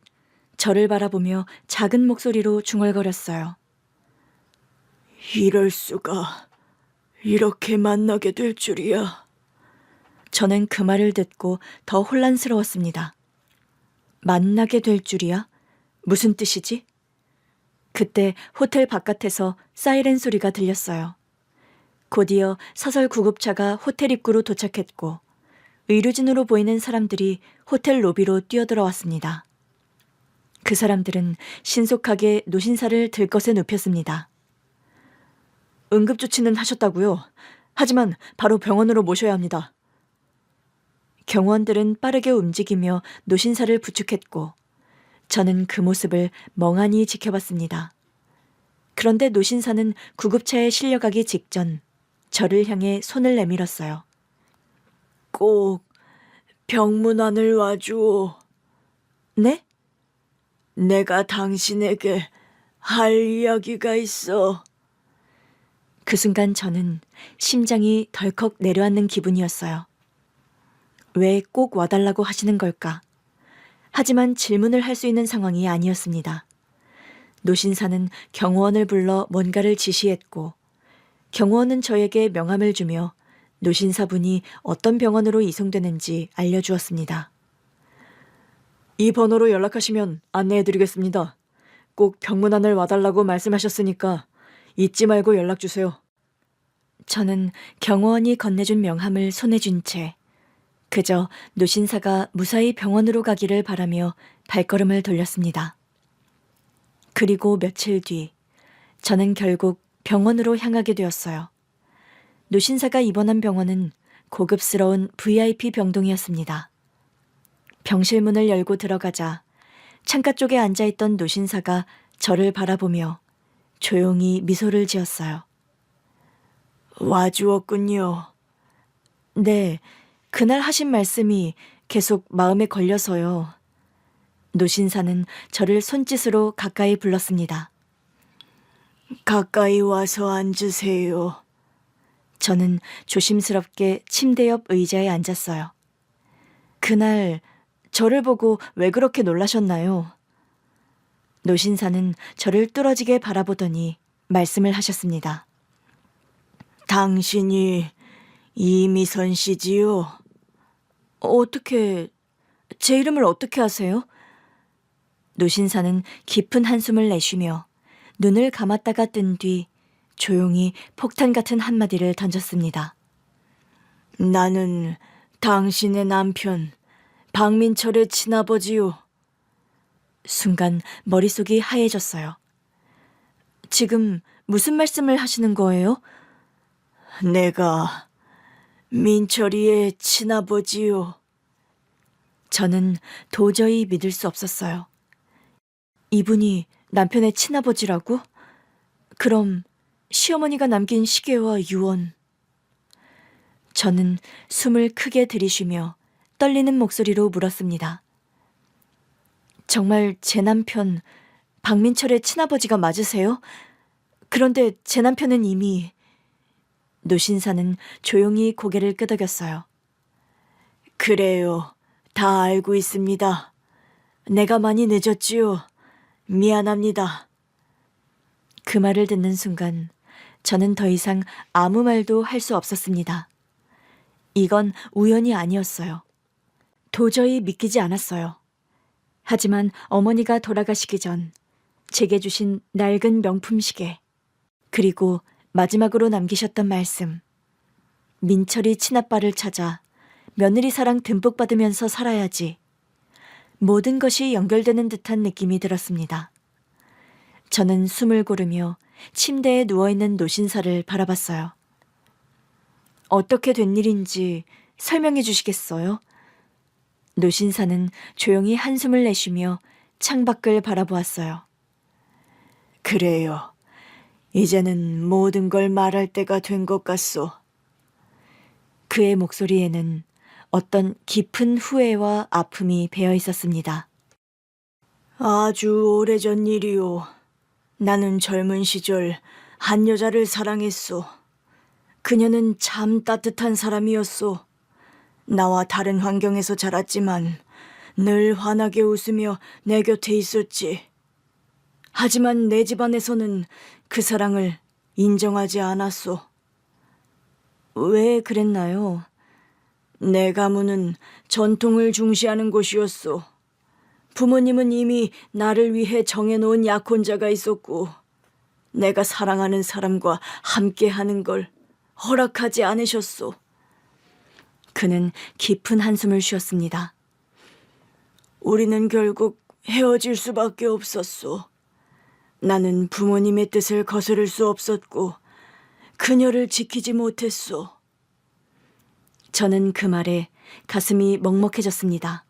저를 바라보며 작은 목소리로 중얼거렸어요. 이럴 수가, 이렇게 만나게 될 줄이야. 저는 그 말을 듣고 더 혼란스러웠습니다. 만나게 될 줄이야? 무슨 뜻이지? 그때 호텔 바깥에서 사이렌 소리가 들렸어요. 곧이어 사설 구급차가 호텔 입구로 도착했고 의료진으로 보이는 사람들이 호텔 로비로 뛰어들어왔습니다. 그 사람들은 신속하게 노신사를 들것에 눕혔습니다. 응급조치는 하셨다고요? 하지만 바로 병원으로 모셔야 합니다. 경호원들은 빠르게 움직이며 노신사를 부축했고 저는 그 모습을 멍하니 지켜봤습니다. 그런데 노신사는 구급차에 실려가기 직전 저를 향해 손을 내밀었어요. 꼭 병문안을 와주오. 네? 내가 당신에게 할 이야기가 있어. 그 순간 저는 심장이 덜컥 내려앉는 기분이었어요. 왜 꼭 와달라고 하시는 걸까? 하지만 질문을 할 수 있는 상황이 아니었습니다. 노신사는 경호원을 불러 뭔가를 지시했고 경호원은 저에게 명함을 주며 노신사분이 어떤 병원으로 이송되는지 알려주었습니다. 이 번호로 연락하시면 안내해드리겠습니다. 꼭 병문안을 와달라고 말씀하셨으니까 잊지 말고 연락주세요. 저는 경호원이 건네준 명함을 손에 쥔 채 그저 노신사가 무사히 병원으로 가기를 바라며 발걸음을 돌렸습니다. 그리고 며칠 뒤 저는 결국 병원으로 향하게 되었어요. 노신사가 입원한 병원은 고급스러운 VIP 병동이었습니다. 병실 문을 열고 들어가자 창가 쪽에 앉아있던 노신사가 저를 바라보며 조용히 미소를 지었어요. 와주었군요. 네, 그날 하신 말씀이 계속 마음에 걸려서요. 노신사는 저를 손짓으로 가까이 불렀습니다. 가까이 와서 앉으세요. 저는 조심스럽게 침대 옆 의자에 앉았어요. 그날 저를 보고 왜 그렇게 놀라셨나요? 노신사는 저를 뚫어지게 바라보더니 말씀을 하셨습니다. 당신이 이미선 씨지요? 어떻게, 제 이름을 어떻게 아세요? 노신사는 깊은 한숨을 내쉬며 눈을 감았다가 뜬 뒤 조용히 폭탄 같은 한마디를 던졌습니다. 나는 당신의 남편 박민철의 친아버지요. 순간 머릿속이 하얘졌어요. 지금 무슨 말씀을 하시는 거예요? 내가 민철이의 친아버지요. 저는 도저히 믿을 수 없었어요. 이분이 남편의 친아버지라고? 그럼 시어머니가 남긴 시계와 유언. 저는 숨을 크게 들이쉬며 떨리는 목소리로 물었습니다. 정말 제 남편 박민철의 친아버지가 맞으세요? 그런데 제 남편은 이미... 노신사는 조용히 고개를 끄덕였어요. 그래요. 다 알고 있습니다. 내가 많이 늦었지요. 미안합니다. 그 말을 듣는 순간 저는 더 이상 아무 말도 할 수 없었습니다. 이건 우연이 아니었어요. 도저히 믿기지 않았어요. 하지만 어머니가 돌아가시기 전 제게 주신 낡은 명품 시계, 그리고 마지막으로 남기셨던 말씀. 민철이 친아빠를 찾아 며느리 사랑 듬뿍 받으면서 살아야지. 모든 것이 연결되는 듯한 느낌이 들었습니다. 저는 숨을 고르며 침대에 누워있는 노신사를 바라봤어요. 어떻게 된 일인지 설명해 주시겠어요? 노신사는 조용히 한숨을 내쉬며 창밖을 바라보았어요. 그래요. 이제는 모든 걸 말할 때가 된 것 같소. 그의 목소리에는 어떤 깊은 후회와 아픔이 배어 있었습니다. 아주 오래전 일이요. 나는 젊은 시절 한 여자를 사랑했소. 그녀는 참 따뜻한 사람이었소. 나와 다른 환경에서 자랐지만 늘 환하게 웃으며 내 곁에 있었지. 하지만 내 집안에서는 그 사랑을 인정하지 않았소. 왜 그랬나요? 내 가문은 전통을 중시하는 곳이었소. 부모님은 이미 나를 위해 정해놓은 약혼자가 있었고, 내가 사랑하는 사람과 함께하는 걸 허락하지 않으셨소. 그는 깊은 한숨을 쉬었습니다. 우리는 결국 헤어질 수밖에 없었소. 나는 부모님의 뜻을 거스를 수 없었고 그녀를 지키지 못했소. 저는 그 말에 가슴이 먹먹해졌습니다.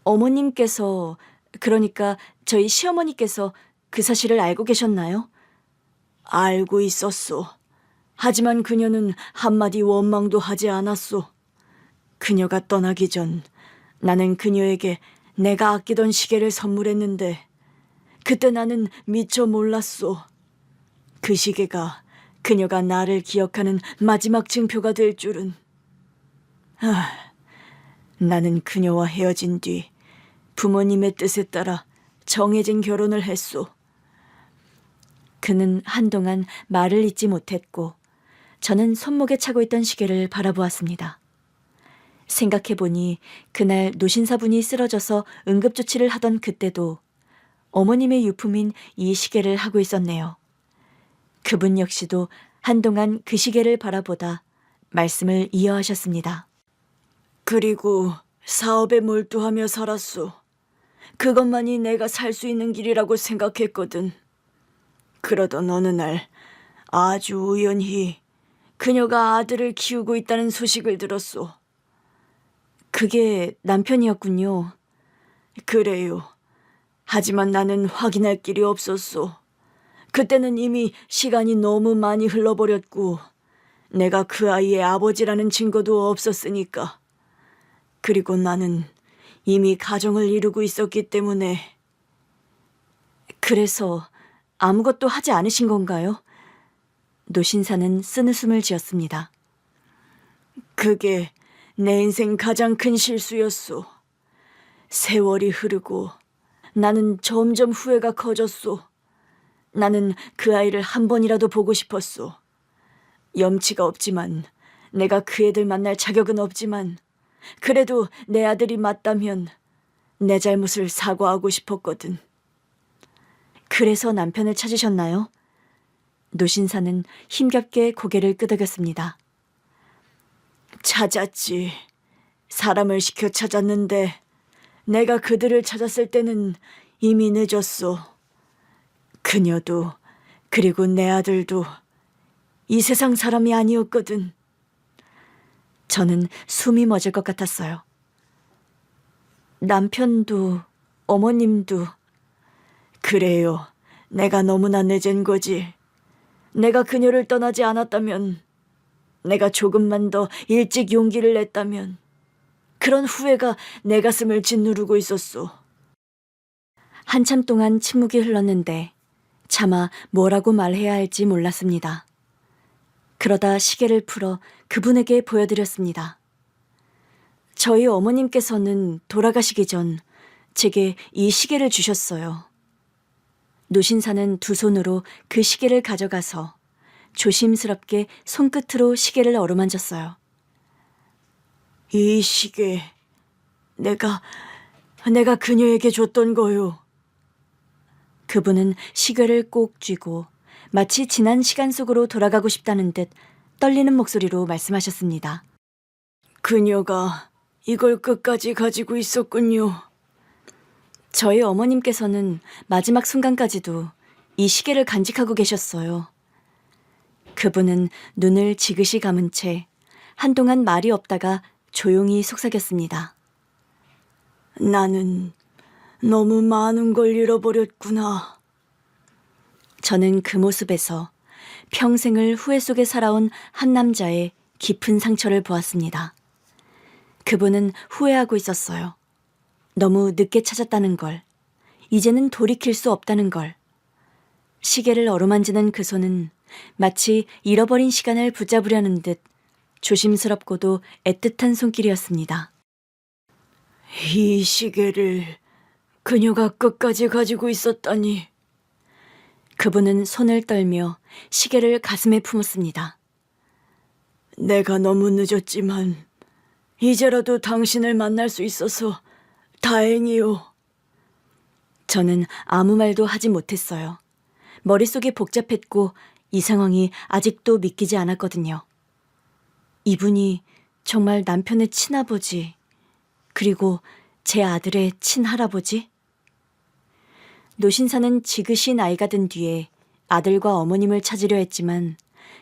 어머님께서, 그러니까 저희 시어머니께서 그 사실을 알고 계셨나요? 알고 있었소. 하지만 그녀는 한마디 원망도 하지 않았소. 그녀가 떠나기 전 나는 그녀에게 내가 아끼던 시계를 선물했는데 그때 나는 미처 몰랐소. 그 시계가 그녀가 나를 기억하는 마지막 증표가 될 줄은. 나는 그녀와 헤어진 뒤 부모님의 뜻에 따라 정해진 결혼을 했소. 그는 한동안 말을 잇지 못했고 저는 손목에 차고 있던 시계를 바라보았습니다. 생각해보니 그날 노신사분이 쓰러져서 응급조치를 하던 그때도 어머님의 유품인 이 시계를 하고 있었네요. 그분 역시도 한동안 그 시계를 바라보다 말씀을 이어하셨습니다. 그리고 사업에 몰두하며 살았소. 그것만이 내가 살 수 있는 길이라고 생각했거든. 그러던 어느 날 아주 우연히 그녀가 아들을 키우고 있다는 소식을 들었소. 그게 남편이었군요. 그래요. 하지만 나는 확인할 길이 없었소. 그때는 이미 시간이 너무 많이 흘러버렸고 내가 그 아이의 아버지라는 증거도 없었으니까. 그리고 나는 이미 가정을 이루고 있었기 때문에. 그래서 아무것도 하지 않으신 건가요? 노신사는 쓴웃음을 지었습니다. 그게 내 인생 가장 큰 실수였소. 세월이 흐르고 나는 점점 후회가 커졌소. 나는 그 아이를 한 번이라도 보고 싶었소. 염치가 없지만, 내가 그 애들 만날 자격은 없지만, 그래도 내 아들이 맞다면 내 잘못을 사과하고 싶었거든. 그래서 남편을 찾으셨나요? 노신사는 힘겹게 고개를 끄덕였습니다. 찾았지. 사람을 시켜 찾았는데 내가 그들을 찾았을 때는 이미 늦었소. 그녀도 그리고 내 아들도 이 세상 사람이 아니었거든. 저는 숨이 멎을 것 같았어요. 남편도 어머님도. 그래요. 내가 너무나 늦은 거지. 내가 그녀를 떠나지 않았다면, 내가 조금만 더 일찍 용기를 냈다면, 그런 후회가 내 가슴을 짓누르고 있었소. 한참 동안 침묵이 흘렀는데 차마 뭐라고 말해야 할지 몰랐습니다. 그러다 시계를 풀어 그분에게 보여드렸습니다. 저희 어머님께서는 돌아가시기 전 제게 이 시계를 주셨어요. 노신사는 두 손으로 그 시계를 가져가서 조심스럽게 손끝으로 시계를 어루만졌어요. 이 시계, 내가 그녀에게 줬던 거요. 그분은 시계를 꼭 쥐고 마치 지난 시간 속으로 돌아가고 싶다는 듯 떨리는 목소리로 말씀하셨습니다. 그녀가 이걸 끝까지 가지고 있었군요. 저희 어머님께서는 마지막 순간까지도 이 시계를 간직하고 계셨어요. 그분은 눈을 지그시 감은 채 한동안 말이 없다가 조용히 속삭였습니다. 나는 너무 많은 걸 잃어버렸구나. 저는 그 모습에서 평생을 후회 속에 살아온 한 남자의 깊은 상처를 보았습니다. 그분은 후회하고 있었어요. 너무 늦게 찾았다는 걸, 이제는 돌이킬 수 없다는 걸. 시계를 어루만지는 그 손은 마치 잃어버린 시간을 붙잡으려는 듯 조심스럽고도 애틋한 손길이었습니다. 이 시계를 그녀가 끝까지 가지고 있었다니. 그분은 손을 떨며 시계를 가슴에 품었습니다. 내가 너무 늦었지만 이제라도 당신을 만날 수 있어서 다행이요. 저는 아무 말도 하지 못했어요. 머릿속이 복잡했고 이 상황이 아직도 믿기지 않았거든요. 이분이 정말 남편의 친아버지, 그리고 제 아들의 친할아버지? 노신사는 지그시 나이가 든 뒤에 아들과 어머님을 찾으려 했지만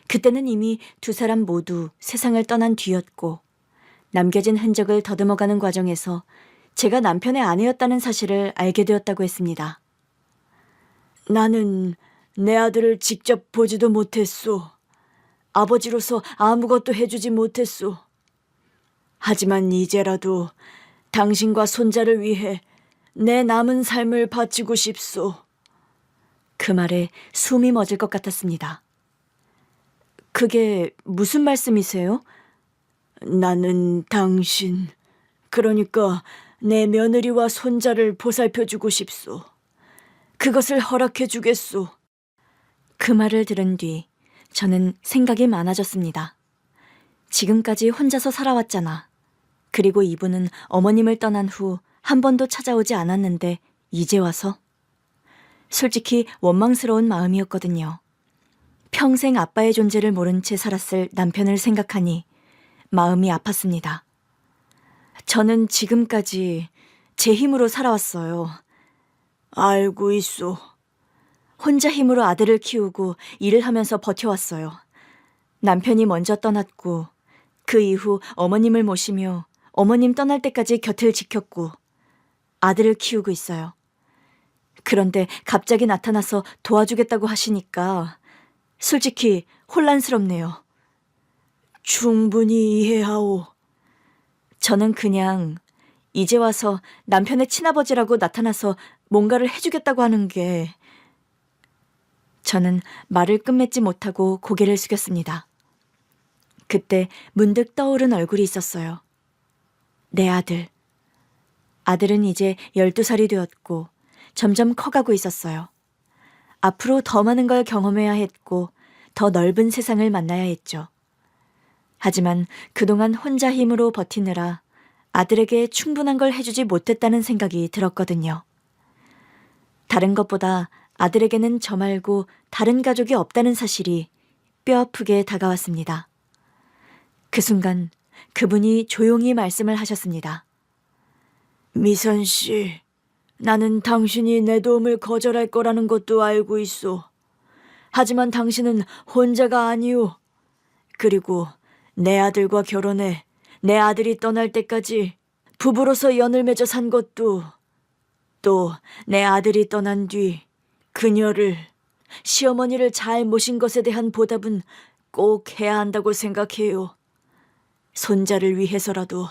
그때는 이미 두 사람 모두 세상을 떠난 뒤였고 남겨진 흔적을 더듬어가는 과정에서 제가 남편의 아내였다는 사실을 알게 되었다고 했습니다. 나는 내 아들을 직접 보지도 못했소. 아버지로서 아무것도 해주지 못했소. 하지만 이제라도 당신과 손자를 위해 내 남은 삶을 바치고 싶소. 그 말에 숨이 멎을 것 같았습니다. 그게 무슨 말씀이세요? 나는 당신, 그러니까 내 며느리와 손자를 보살펴주고 싶소. 그것을 허락해 주겠소. 그 말을 들은 뒤 저는 생각이 많아졌습니다. 지금까지 혼자서 살아왔잖아. 그리고 이분은 어머님을 떠난 후 한 번도 찾아오지 않았는데 이제 와서? 솔직히 원망스러운 마음이었거든요. 평생 아빠의 존재를 모른 채 살았을 남편을 생각하니 마음이 아팠습니다. 저는 지금까지 제 힘으로 살아왔어요. 알고 있소. 혼자 힘으로 아들을 키우고 일을 하면서 버텨왔어요. 남편이 먼저 떠났고 그 이후 어머님을 모시며 어머님 떠날 때까지 곁을 지켰고 아들을 키우고 있어요. 그런데 갑자기 나타나서 도와주겠다고 하시니까 솔직히 혼란스럽네요. 충분히 이해하오. 저는 그냥 이제 와서 남편의 친아버지라고 나타나서 뭔가를 해주겠다고 하는 게 저는 말을 끝맺지 못하고 고개를 숙였습니다. 그때 문득 떠오른 얼굴이 있었어요. 내 아들. 아들은 이제 12살이 되었고 점점 커가고 있었어요. 앞으로 더 많은 걸 경험해야 했고 더 넓은 세상을 만나야 했죠. 하지만 그동안 혼자 힘으로 버티느라 아들에게 충분한 걸 해주지 못했다는 생각이 들었거든요. 다른 것보다 아들에게는 저 말고 다른 가족이 없다는 사실이 뼈아프게 다가왔습니다. 그 순간 그분이 조용히 말씀을 하셨습니다. 미선 씨, 나는 당신이 내 도움을 거절할 거라는 것도 알고 있소. 하지만 당신은 혼자가 아니오. 그리고 내 아들과 결혼해 내 아들이 떠날 때까지 부부로서 연을 맺어 산 것도, 또 내 아들이 떠난 뒤 그녀를, 시어머니를 잘 모신 것에 대한 보답은 꼭 해야 한다고 생각해요. 손자를 위해서라도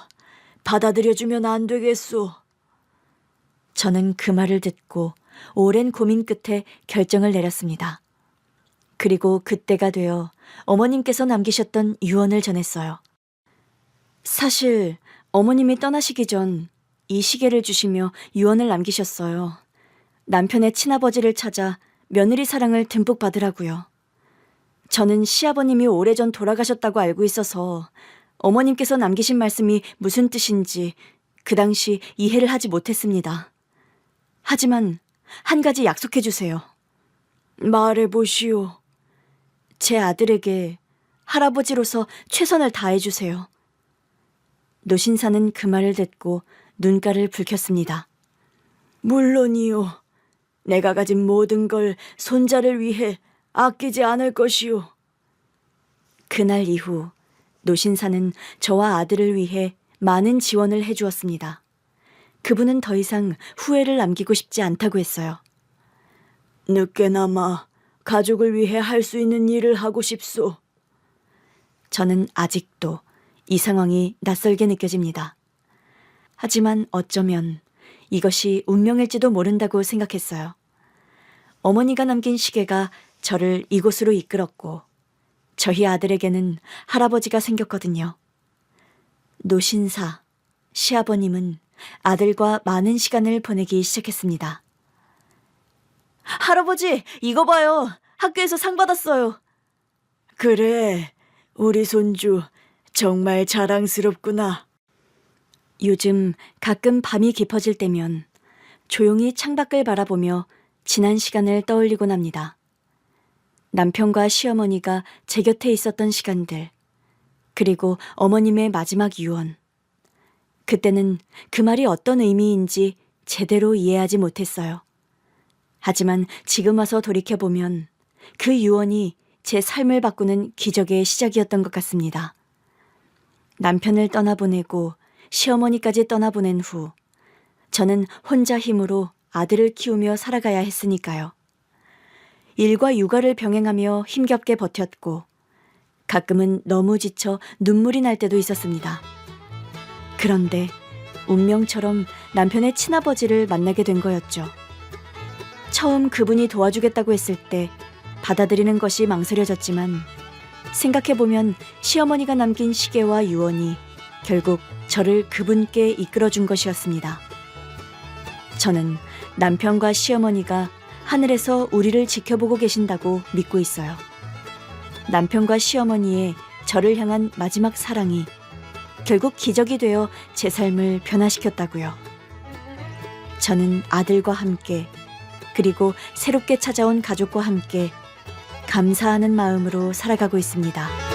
받아들여주면 안 되겠소. 저는 그 말을 듣고 오랜 고민 끝에 결정을 내렸습니다. 그리고 그때가 되어 어머님께서 남기셨던 유언을 전했어요. 사실 어머님이 떠나시기 전 이 시계를 주시며 유언을 남기셨어요. 남편의 친아버지를 찾아 며느리 사랑을 듬뿍 받으라고요. 저는 시아버님이 오래전 돌아가셨다고 알고 있어서 어머님께서 남기신 말씀이 무슨 뜻인지 그 당시 이해를 하지 못했습니다. 하지만 한 가지 약속해 주세요. 말해보시오. 제 아들에게 할아버지로서 최선을 다해 주세요. 노신사는 그 말을 듣고 눈가를 붉혔습니다. 물론이요. 내가 가진 모든 걸 손자를 위해 아끼지 않을 것이오. 그날 이후 노신사는 저와 아들을 위해 많은 지원을 해주었습니다. 그분은 더 이상 후회를 남기고 싶지 않다고 했어요. 늦게나마 가족을 위해 할 수 있는 일을 하고 싶소. 저는 아직도 이 상황이 낯설게 느껴집니다. 하지만 어쩌면 이것이 운명일지도 모른다고 생각했어요. 어머니가 남긴 시계가 저를 이곳으로 이끌었고 저희 아들에게는 할아버지가 생겼거든요. 노신사, 시아버님은 아들과 많은 시간을 보내기 시작했습니다. 할아버지, 이거 봐요. 학교에서 상 받았어요. 그래, 우리 손주 정말 자랑스럽구나. 요즘 가끔 밤이 깊어질 때면 조용히 창밖을 바라보며 지난 시간을 떠올리곤 합니다. 남편과 시어머니가 제 곁에 있었던 시간들, 그리고 어머님의 마지막 유언. 그때는 그 말이 어떤 의미인지 제대로 이해하지 못했어요. 하지만 지금 와서 돌이켜보면 그 유언이 제 삶을 바꾸는 기적의 시작이었던 것 같습니다. 남편을 떠나보내고 시어머니까지 떠나보낸 후 저는 혼자 힘으로 아들을 키우며 살아가야 했으니까요. 일과 육아를 병행하며 힘겹게 버텼고 가끔은 너무 지쳐 눈물이 날 때도 있었습니다. 그런데 운명처럼 남편의 친아버지를 만나게 된 거였죠. 처음 그분이 도와주겠다고 했을 때 받아들이는 것이 망설여졌지만 생각해보면 시어머니가 남긴 시계와 유언이 결국 저를 그분께 이끌어준 것이었습니다. 저는 남편과 시어머니가 하늘에서 우리를 지켜보고 계신다고 믿고 있어요. 남편과 시어머니의 저를 향한 마지막 사랑이 결국 기적이 되어 제 삶을 변화시켰다고요. 저는 아들과 함께 그리고 새롭게 찾아온 가족과 함께 감사하는 마음으로 살아가고 있습니다.